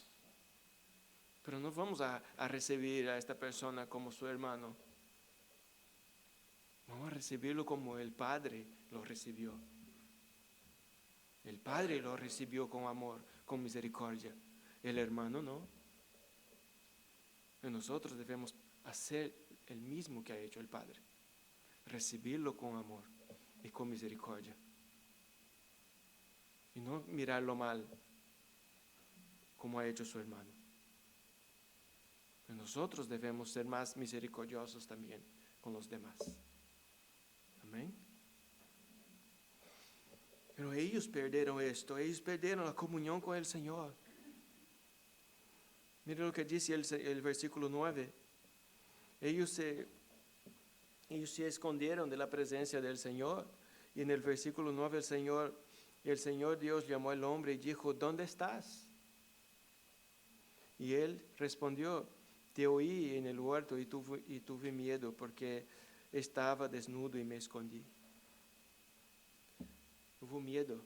Pero no vamos a recibir a esta persona como su hermano. Vamos a recibirlo como el Padre lo recibió. El Padre lo recibió con amor, con misericordia. El hermano no. Y nosotros debemos hacer el mismo que ha hecho el Padre. Recibirlo con amor y con misericordia. Y no mirarlo mal como ha hecho su hermano. Y nosotros debemos ser más misericordiosos también con los demás. Amén. Pero ellos perdieron esto, ellos perdieron la comunión con el Señor. Mire lo que dice el versículo 9. Ellos se escondieron de la presencia del Señor. Y en el versículo 9 el Señor Dios llamó al hombre y dijo, ¿dónde estás? Y él respondió, te oí en el huerto y tuve miedo porque estaba desnudo y me escondí. Hubo miedo.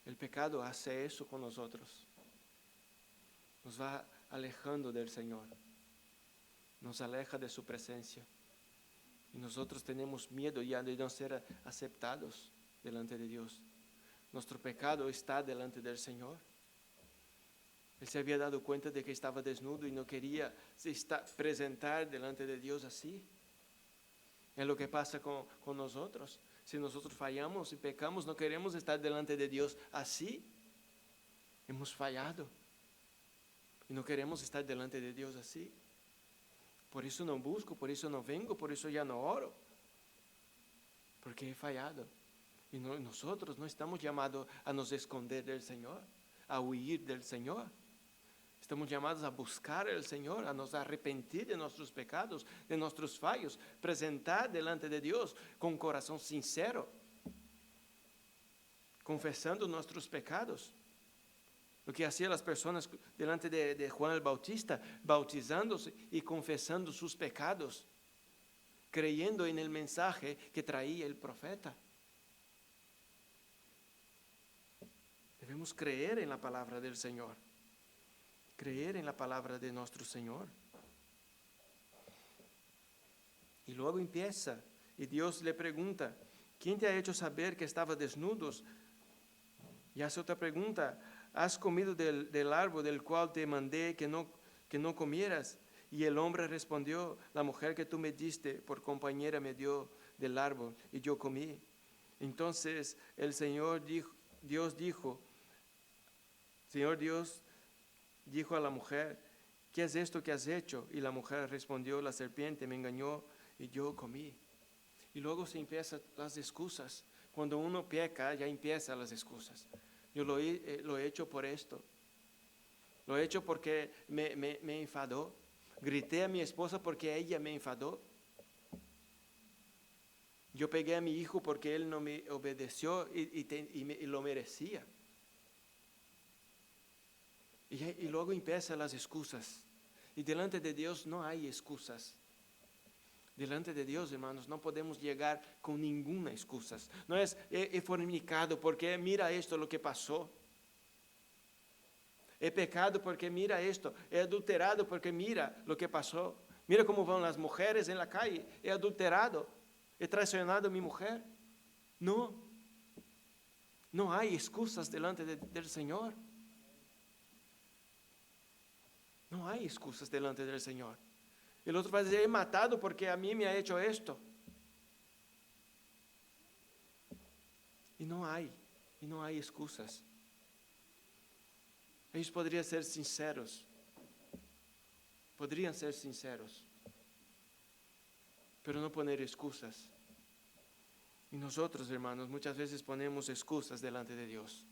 El pecado hace eso con nosotros. Nos va alejando del Señor. Nos aleja de su presencia. Y nosotros tenemos miedo ya de no ser aceptados delante de Dios. Nuestro pecado está delante del Señor. Él se había dado cuenta de que estaba desnudo y no quería presentar delante de Dios así. Es lo que pasa con nosotros. Si nosotros fallamos y pecamos, no queremos estar delante de Dios así. Hemos fallado. Y no queremos estar delante de Dios así. Por eso no busco, por eso no vengo, por eso ya no oro. Porque he fallado. Y nosotros no estamos llamados a nos esconder del Señor, a huir del Señor. Estamos llamados a buscar al Señor, a nos arrepentir de nuestros pecados, de nuestros fallos, presentar delante de Dios con corazón sincero, confesando nuestros pecados. Lo que hacían las personas delante de Juan el Bautista, bautizándose y confesando sus pecados, creyendo en el mensaje que traía el profeta. Debemos creer en la palabra del Señor, creer en la palabra de nuestro Señor. Y luego empieza, y Dios le pregunta, ¿quién te ha hecho saber que estabas desnudos? Y hace otra pregunta, ¿has comido del árbol del cual te mandé que no comieras? Y el hombre respondió, la mujer que tú me diste por compañera me dio del árbol y yo comí. Entonces el Señor Dios dijo a la mujer, ¿qué es esto que has hecho? Y la mujer respondió, la serpiente me engañó y yo comí. Y luego se empiezan las excusas. Cuando uno peca, ya empiezan las excusas. Yo lo he hecho por esto. Lo he hecho porque me enfadó. Grité a mi esposa porque ella me enfadó. Yo pegué a mi hijo porque él no me obedeció y lo merecía. Y luego empiezan las excusas. Y delante de Dios no hay excusas. Delante de Dios, hermanos, no podemos llegar con ninguna excusa. No es, he fornicado porque mira esto lo que pasó. He pecado porque mira esto. He adulterado porque mira lo que pasó. Mira cómo van las mujeres en la calle. He adulterado. He traicionado a mi mujer. No. No hay excusas delante del Señor. No hay excusas delante del Señor. El otro va a decir, he matado porque a mí me ha hecho esto. Y no hay excusas. Ellos podrían ser sinceros, pero no poner excusas. Y nosotros, hermanos, muchas veces ponemos excusas delante de Dios.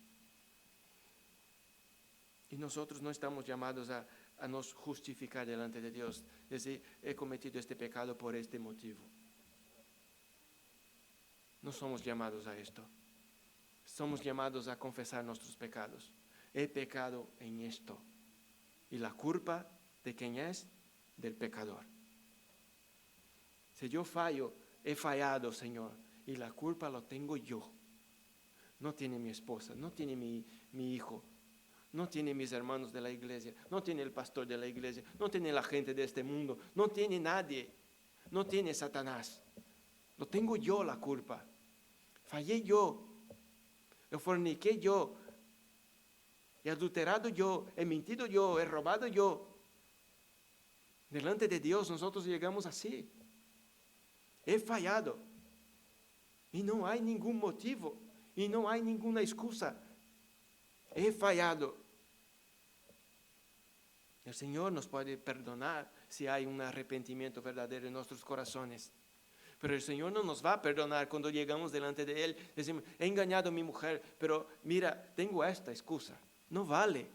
Y nosotros no estamos llamados a nos justificar delante de Dios. Decir, he cometido este pecado por este motivo. No somos llamados a esto. Somos llamados a confesar nuestros pecados. He pecado en esto. Y la culpa de quién es? Del pecador. Si yo fallo, he fallado, Señor. Y la culpa lo tengo yo. No tiene mi esposa, no tiene mi hijo. No tiene mis hermanos de la iglesia, no tiene el pastor de la iglesia, no tiene la gente de este mundo, no tiene nadie, no tiene Satanás. Lo tengo yo la culpa. Fallé yo, lo forniqué yo, he adulterado yo, he mentido yo, he robado yo. Delante de Dios nosotros llegamos así. He fallado. Y no hay ningún motivo, y no hay ninguna excusa. He fallado. El Señor nos puede perdonar si hay un arrepentimiento verdadero en nuestros corazones. Pero el Señor no nos va a perdonar cuando llegamos delante de Él. Decimos, he engañado a mi mujer, pero mira, tengo esta excusa. No vale.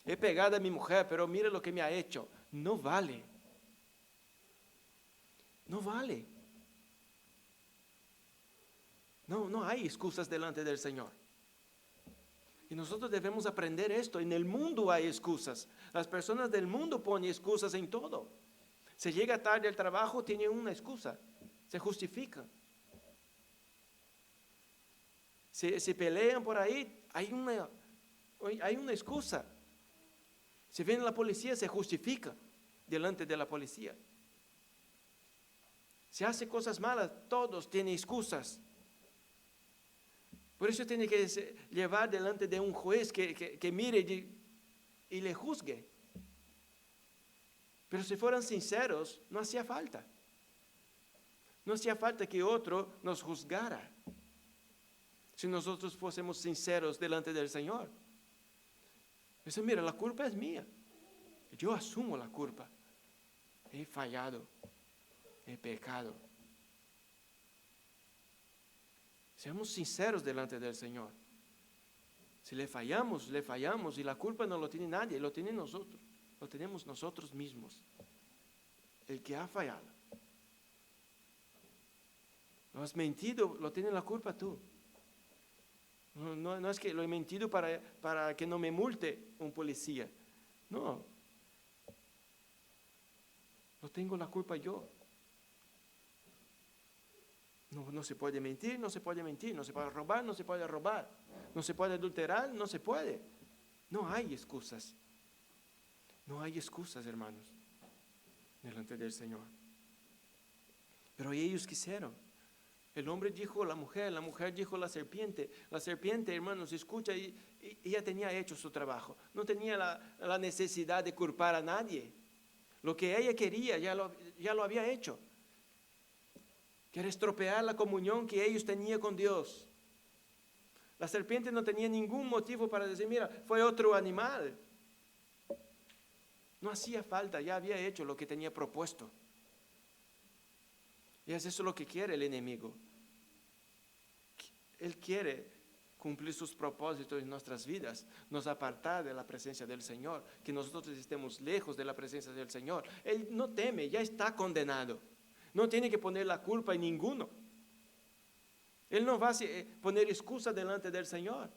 He pegado a mi mujer, pero mira lo que me ha hecho. No vale. No vale. No hay excusas delante del Señor. Y nosotros debemos aprender esto. En el mundo hay excusas. Las personas del mundo ponen excusas en todo. Se llega tarde al trabajo, tienen una excusa. Se justifican. Se pelean por ahí, hay una excusa. Si viene la policía, se justifica delante de la policía. Si hace cosas malas, todos tienen excusas. Por eso tiene que llevar delante de un juez que mire y le juzgue. Pero si fueran sinceros, no hacía falta. No hacía falta que otro nos juzgara. Si nosotros fuésemos sinceros delante del Señor. Dice, mira, la culpa es mía. Yo asumo la culpa. He fallado. He pecado. Seamos sinceros delante del Señor. Si le fallamos y la culpa no lo tiene nadie, lo tiene nosotros. Lo tenemos nosotros mismos. El que ha fallado. No has mentido, lo tiene la culpa tú. No es que lo he mentido para que no me multe un policía. No. No tengo la culpa yo. No se puede mentir, no se puede mentir. No se puede robar, no se puede robar. No se puede adulterar, no se puede. No hay excusas. No hay excusas, hermanos, delante del Señor. Pero ellos quisieron. El hombre dijo a la mujer dijo a la serpiente. La serpiente, hermanos, escucha, y ella tenía hecho su trabajo. No tenía la necesidad de culpar a nadie. Lo que ella quería ya lo había hecho. Quiere estropear la comunión que ellos tenían con Dios. La serpiente no tenía ningún motivo para decir, mira, fue otro animal. No hacía falta, ya había hecho lo que tenía propuesto. Y es eso lo que quiere el enemigo. Él quiere cumplir sus propósitos en nuestras vidas, nos apartar de la presencia del Señor, que nosotros estemos lejos de la presencia del Señor. Él no teme, ya está condenado. No tiene que poner la culpa en ninguno. Él no va a poner excusas delante del Señor.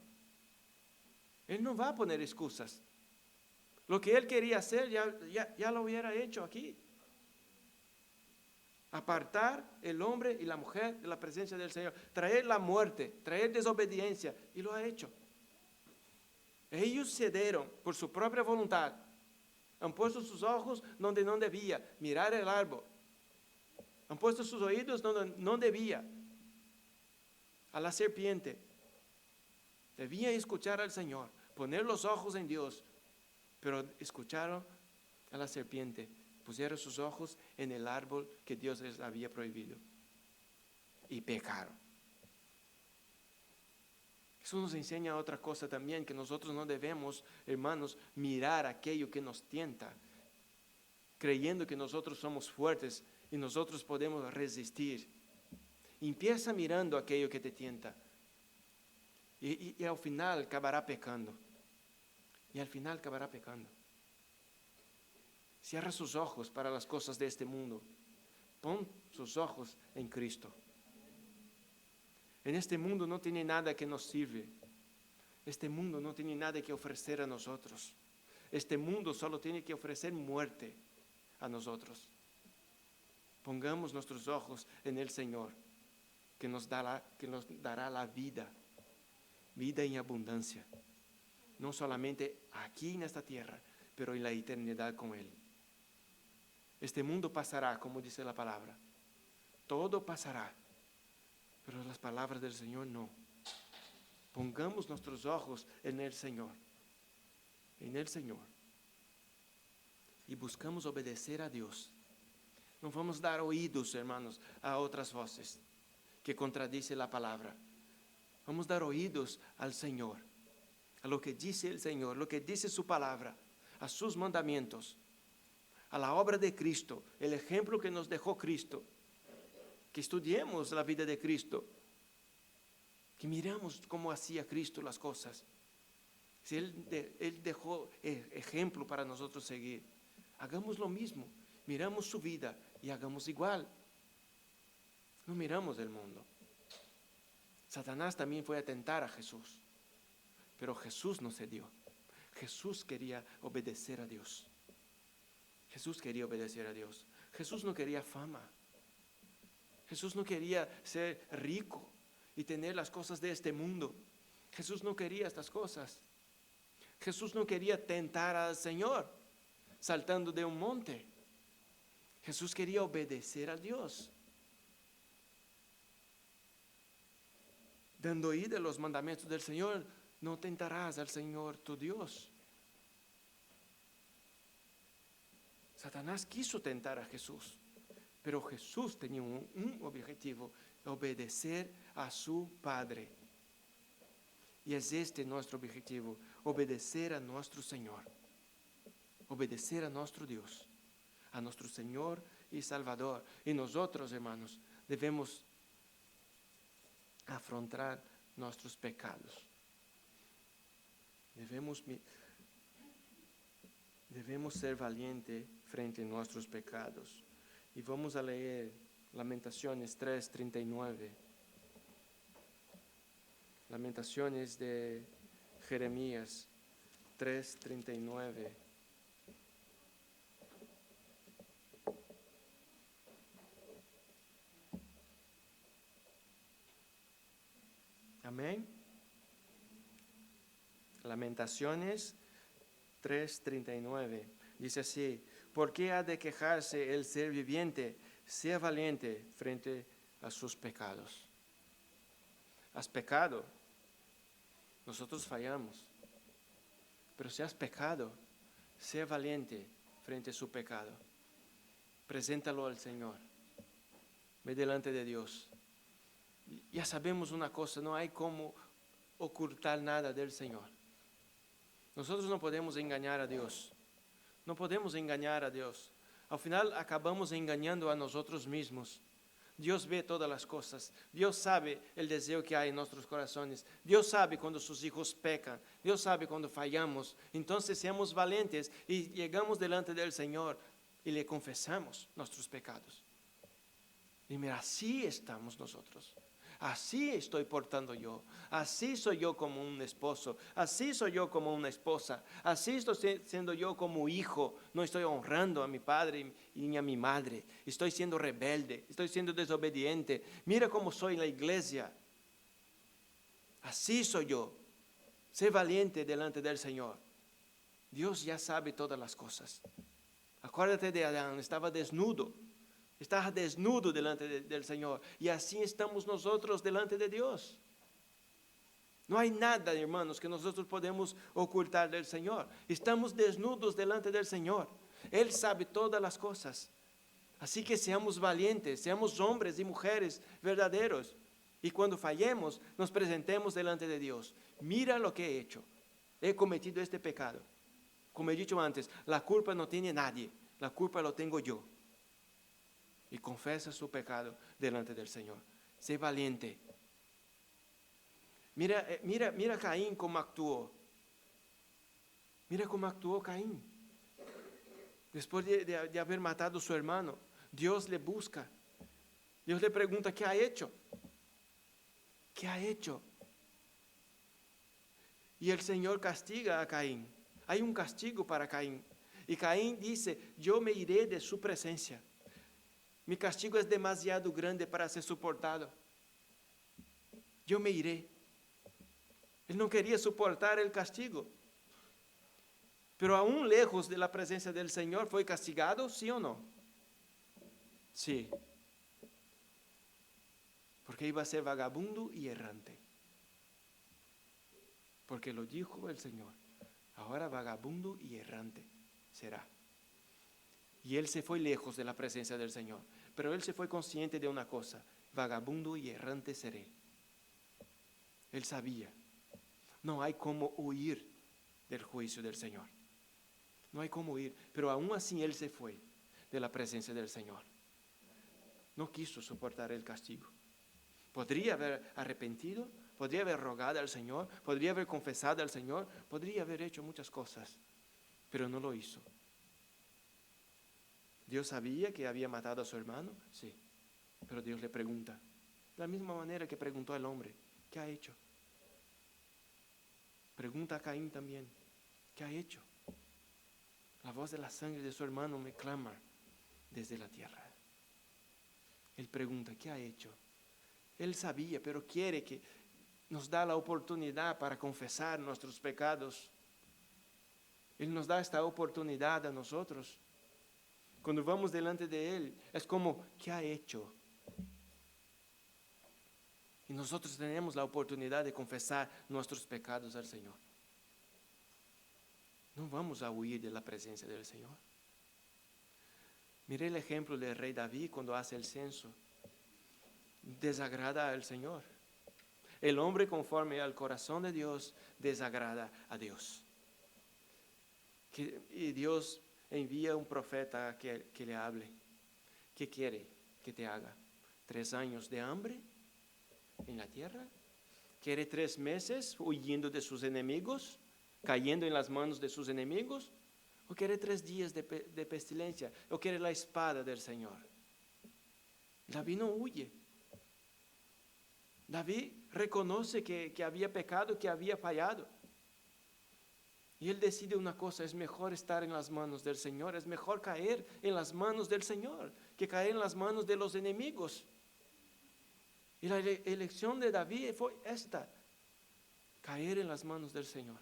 Él no va a poner excusas. Lo que él quería hacer ya lo hubiera hecho aquí. Apartar el hombre y la mujer de la presencia del Señor. Traer la muerte, traer desobediencia. Y lo ha hecho. Ellos cedieron por su propia voluntad. Han puesto sus ojos donde no debía. Mirar el árbol. Han puesto sus oídos donde no debía. A la serpiente. Debía escuchar al Señor. Poner los ojos en Dios. Pero escucharon a la serpiente pusieron sus ojos en el árbol que Dios les había prohibido y pecaron. Eso nos enseña otra cosa también, que nosotros no debemos, hermanos, mirar aquello que nos tienta, creyendo que nosotros somos fuertes y nosotros podemos resistir. Empieza mirando aquello que te tienta y al final acabará pecando. Y al final acabará pecando. Cierra sus ojos para las cosas de este mundo. Pon sus ojos en Cristo. En este mundo no tiene nada que nos sirve. Este mundo no tiene nada que ofrecer a nosotros. Este mundo solo tiene que ofrecer muerte a nosotros. Pongamos nuestros ojos en el Señor, que nos dará la vida, vida en abundancia. No solamente aquí en esta tierra, pero en la eternidad con Él. Este mundo pasará, como dice la palabra. Todo pasará, pero las palabras del Señor no. Pongamos nuestros ojos en el Señor, en el Señor. Y buscamos obedecer a Dios. No vamos a dar oídos, hermanos, a otras voces que contradicen la palabra. Vamos a dar oídos al Señor, a lo que dice el Señor, lo que dice su palabra, a sus mandamientos, a la obra de Cristo, el ejemplo que nos dejó Cristo, que estudiemos la vida de Cristo, que miramos cómo hacía Cristo las cosas. Si Él dejó ejemplo para nosotros seguir, hagamos lo mismo, miramos su vida y hagamos igual. No miramos el mundo. Satanás también fue a tentar a Jesús, pero Jesús no cedió. Jesús quería obedecer a Dios. Jesús quería obedecer a Dios. Jesús no quería fama. Jesús no quería ser rico y tener las cosas de este mundo. Jesús no quería estas cosas. Jesús no quería tentar al Señor saltando de un monte. Jesús quería obedecer a Dios, dando oído a los mandamientos del Señor. No tentarás al Señor tu Dios. Satanás quiso tentar a Jesús, pero Jesús tenía un objetivo: obedecer a su Padre. Y es este nuestro objetivo: obedecer a nuestro Señor, obedecer a nuestro Dios, a nuestro Señor y Salvador. Y nosotros, hermanos, debemos afrontar nuestros pecados. Debemos ser valientes frente a nuestros pecados. Y vamos a leer Lamentaciones 3:39. Lamentaciones de Jeremías 3:39. Amén. Lamentaciones 3:39. Dice así: ¿por qué ha de quejarse el ser viviente? Sea valiente frente a sus pecados. ¿Has pecado? Nosotros fallamos. Pero si has pecado, sea valiente frente a su pecado. Preséntalo al Señor. Ve delante de Dios. Ya sabemos una cosa: no hay cómo ocultar nada del Señor. Nosotros no podemos engañar a Dios. No podemos engañar a Dios. Al final acabamos engañando a nosotros mismos. Dios ve todas las cosas. Dios sabe el deseo que hay en nuestros corazones. Dios sabe cuando sus hijos pecan. Dios sabe cuando fallamos. Entonces seamos valientes y llegamos delante del Señor y le confesamos nuestros pecados. Y mira, así estamos nosotros. Así estoy portando yo. Así soy yo como un esposo. Así soy yo como una esposa. Así estoy siendo yo como hijo. No estoy honrando a mi padre ni a mi madre. Estoy siendo rebelde. Estoy siendo desobediente. Mira cómo soy en la iglesia. Así soy yo. Sé valiente delante del Señor. Dios ya sabe todas las cosas. Acuérdate de Adán, estaba desnudo. Estás desnudo delante del Señor. Y así estamos nosotros delante de Dios. No hay nada, hermanos, que nosotros podemos ocultar del Señor. Estamos desnudos delante del Señor. Él sabe todas las cosas. Así que seamos valientes, seamos hombres y mujeres verdaderos. Y cuando fallemos, nos presentemos delante de Dios. Mira lo que he hecho. He cometido este pecado. Como he dicho antes, la culpa no tiene nadie. La culpa lo tengo yo. Y confesa su pecado delante del Señor. Sé valiente. Mira Caín cómo actuó. Mira cómo actuó Caín. Después de haber matado a su hermano, Dios le busca. Dios le pregunta, ¿qué ha hecho? ¿Qué ha hecho? Y el Señor castiga a Caín. Hay un castigo para Caín. Y Caín dice, yo me iré de su presencia. Mi castigo es demasiado grande para ser soportado. Yo me iré. Él no quería soportar el castigo. Pero aún lejos de la presencia del Señor, ¿fue castigado? ¿Sí o no? Sí. Porque iba a ser vagabundo y errante. Porque lo dijo el Señor. Ahora vagabundo y errante será. Y él se fue lejos de la presencia del Señor. Pero él se fue consciente de una cosa. Vagabundo y errante seré. Él sabía. No hay cómo huir del juicio del Señor. No hay cómo huir. Pero aún así él se fue de la presencia del Señor. No quiso soportar el castigo. Podría haber arrepentido, podría haber rogado al Señor, podría haber confesado al Señor, podría haber hecho muchas cosas, pero no lo hizo. ¿Dios sabía que había matado a su hermano? Sí, pero Dios le pregunta, de la misma manera que preguntó al hombre, ¿qué ha hecho? Pregunta a Caín también, ¿qué ha hecho? La voz de la sangre de su hermano me clama desde la tierra. Él pregunta, ¿qué ha hecho? Él sabía, pero quiere que nos da la oportunidad para confesar nuestros pecados. Él nos da esta oportunidad a nosotros. Cuando vamos delante de Él, es como, ¿qué ha hecho? Y nosotros tenemos la oportunidad de confesar nuestros pecados al Señor. No vamos a huir de la presencia del Señor. Mire el ejemplo del rey David cuando hace el censo. Desagrada al Señor. El hombre conforme al corazón de Dios desagrada a Dios. Y Dios envía un profeta que le hable. ¿Qué quiere que te haga? ¿3 años de hambre en la tierra? ¿Quiere 3 meses huyendo de sus enemigos? ¿Cayendo en las manos de sus enemigos? ¿O quiere 3 días de pestilencia? ¿O quiere la espada del Señor? David no huye. David reconoce que había pecado, que había fallado. Y él decide una cosa, es mejor estar en las manos del Señor, es mejor caer en las manos del Señor que caer en las manos de los enemigos. Y la elección de David fue esta, caer en las manos del Señor.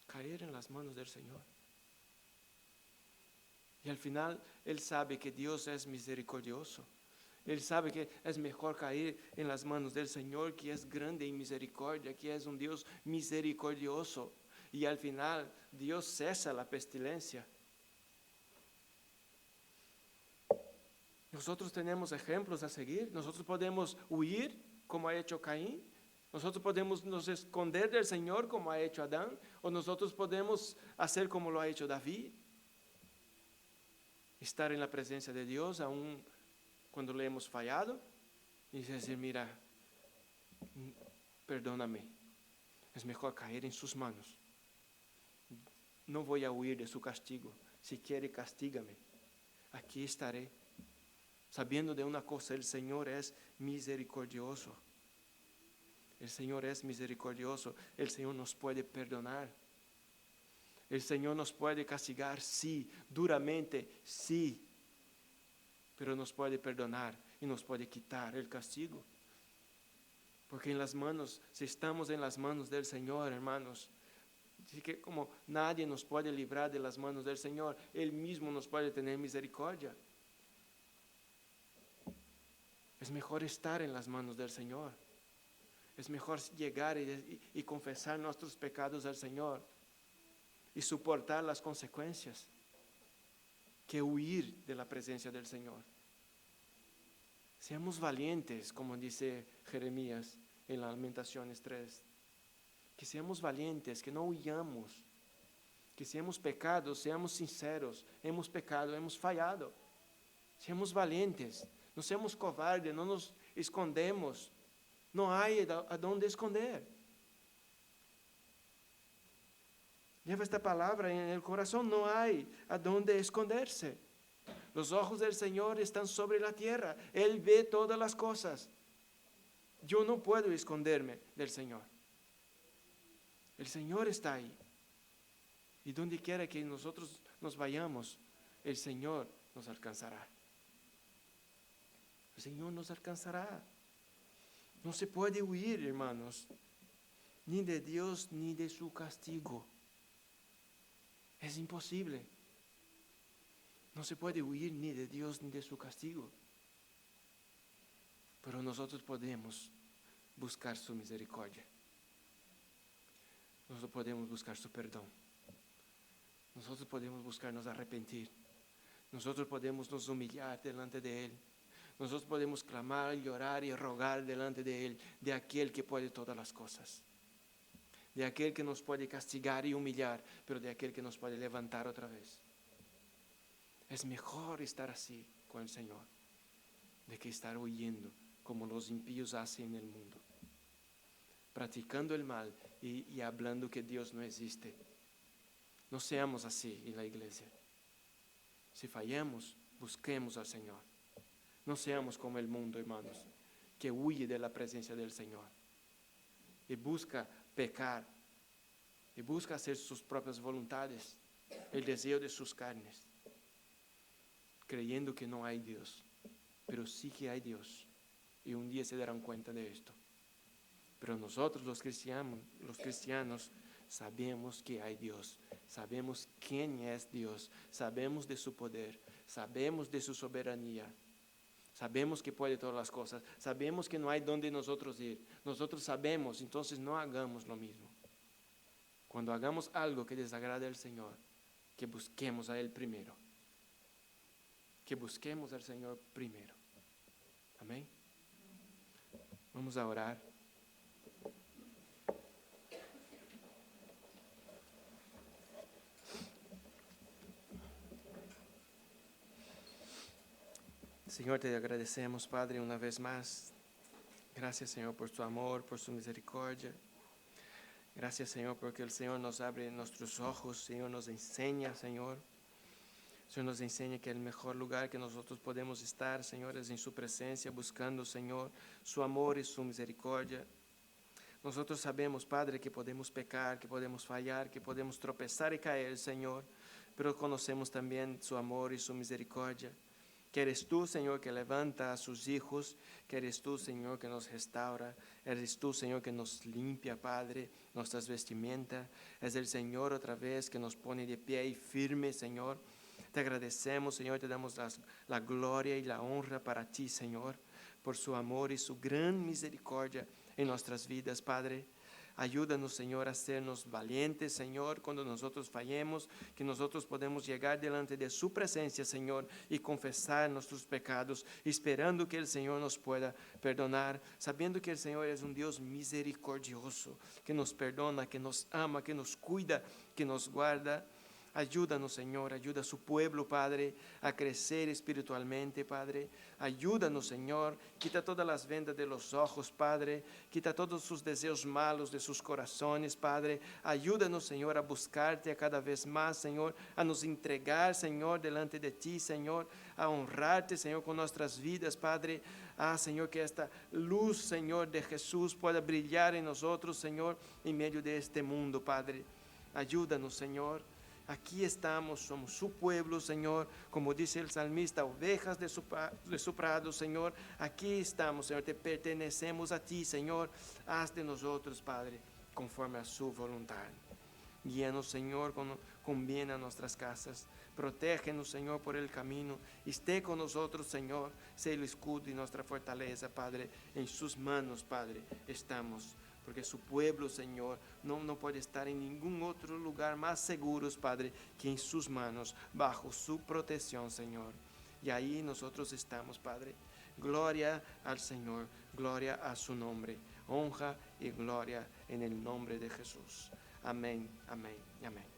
Caer en las manos del Señor. Y al final él sabe que Dios es misericordioso. Él sabe que es mejor caer en las manos del Señor, que es grande en misericordia, que es un Dios misericordioso. Y al final Dios cesa la pestilencia. Nosotros tenemos ejemplos a seguir. Nosotros podemos huir como ha hecho Caín. Nosotros podemos nos esconder del Señor como ha hecho Adán. O nosotros podemos hacer como lo ha hecho David. Estar en la presencia de Dios aún cuando le hemos fallado y decir, mira, perdóname, es mejor caer en sus manos. No voy a huir de su castigo. Si quiere, castígame. Aquí estaré. Sabiendo de una cosa, el Señor es misericordioso. El Señor es misericordioso. El Señor nos puede perdonar. El Señor nos puede castigar, sí, duramente, sí. Pero nos puede perdonar y nos puede quitar el castigo. Porque en las manos, si estamos en las manos del Señor, hermanos, así que como nadie nos puede librar de las manos del Señor, Él mismo nos puede tener misericordia. Es mejor estar en las manos del Señor. Es mejor llegar y confesar nuestros pecados al Señor. y soportar las consecuencias que huir de la presencia del Señor. Seamos valientes, como dice Jeremías en Lamentaciones 3. Que seamos valientes, que no huyamos. Que si hemos pecado, seamos sinceros. Hemos pecado, hemos fallado. Seamos valientes, no seamos cobardes, no nos escondemos. No hay a dónde esconder. Lleva esta palabra en el corazón, no hay a dónde esconderse. Los ojos del Señor están sobre la tierra, Él ve todas las cosas. Yo no puedo esconderme del Señor. El Señor está ahí. Y donde quiera que nosotros nos vayamos, el Señor nos alcanzará. El Señor nos alcanzará. No se puede huir, hermanos, ni de Dios ni de su castigo. Es imposible. No se puede huir ni de Dios ni de su castigo. Pero nosotros podemos buscar su misericordia. Nosotros podemos buscar su perdón. Nosotros podemos buscarnos arrepentir. Nosotros podemos nos humillar delante de Él. Nosotros podemos clamar, llorar y rogar delante de Él, de aquel que puede todas las cosas. De aquel que nos puede castigar y humillar, pero de aquel que nos puede levantar otra vez. Es mejor estar así con el Señor, de que estar huyendo como los impíos hacen en el mundo. Practicando el mal y hablando que Dios no existe. No seamos así en la iglesia. Si fallamos, busquemos al Señor. No seamos como el mundo, hermanos, que huye de la presencia del Señor y busca pecar y busca hacer sus propias voluntades, el deseo de sus carnes, creyendo que no hay Dios, pero sí que hay Dios, y un día se darán cuenta de esto. Pero nosotros los cristianos sabemos que hay Dios, sabemos quién es Dios, sabemos de su poder, sabemos de su soberanía, sabemos que puede todas las cosas, sabemos que no hay donde nosotros ir, nosotros sabemos, entonces no hagamos lo mismo. Cuando hagamos algo que desagrade al Señor, que busquemos a Él primero, que busquemos al Señor primero. Amén. Vamos a orar. Señor, te agradecemos, Padre, una vez más. Gracias, Señor, por tu amor, por su misericordia. Gracias, Señor, porque el Señor nos abre nuestros ojos, Señor, nos enseña, Señor. Señor, nos enseña que el mejor lugar que nosotros podemos estar, Señor, es en su presencia, buscando, Señor, su amor y su misericordia. Nosotros sabemos, Padre, que podemos pecar, que podemos fallar, que podemos tropezar y caer, Señor, pero conocemos también su amor y su misericordia. Que eres tú, Señor, que levanta a sus hijos, que eres tú, Señor, que nos restaura, eres tú, Señor, que nos limpia, Padre, nuestras vestimentas, es el Señor otra vez que nos pone de pie y firme, Señor. Te agradecemos, Señor, te damos la gloria y la honra para ti, Señor, por su amor y su gran misericordia en nuestras vidas, Padre. Ayúdanos, Señor, a sernos valientes, Señor, cuando nosotros fallemos, que nosotros podemos llegar delante de su presencia, Señor, y confesar nuestros pecados, esperando que el Señor nos pueda perdonar, sabiendo que el Señor es un Dios misericordioso, que nos perdona, que nos ama, que nos cuida, que nos guarda. Ayúdanos, Señor, ayuda a su pueblo, Padre, a crecer espiritualmente, Padre. Ayúdanos, Señor, quita todas las vendas de los ojos, Padre. Quita todos sus deseos malos de sus corazones, Padre. Ayúdanos, Señor, a buscarte a cada vez más, Señor, a nos entregar, Señor, delante de ti, Señor, a honrarte, Señor, con nuestras vidas, Padre. Señor, que esta luz, Señor, de Jesús pueda brillar en nosotros, Señor, en medio de este mundo, Padre. Ayúdanos, Señor. Aquí estamos, somos su pueblo, Señor, como dice el salmista, ovejas de su prado, Señor. Aquí estamos, Señor, te pertenecemos a ti, Señor. Haz de nosotros, Padre, conforme a su voluntad. Guíanos, Señor, con bien a nuestras casas. Protégenos, Señor, por el camino. Esté con nosotros, Señor. Sé el escudo y nuestra fortaleza, Padre. En sus manos, Padre, estamos porque su pueblo, Señor, no puede estar en ningún otro lugar más seguros, Padre, que en sus manos, bajo su protección, Señor. Y ahí nosotros estamos, Padre. Gloria al Señor, gloria a su nombre, honra y gloria en el nombre de Jesús. Amén, amén, amén.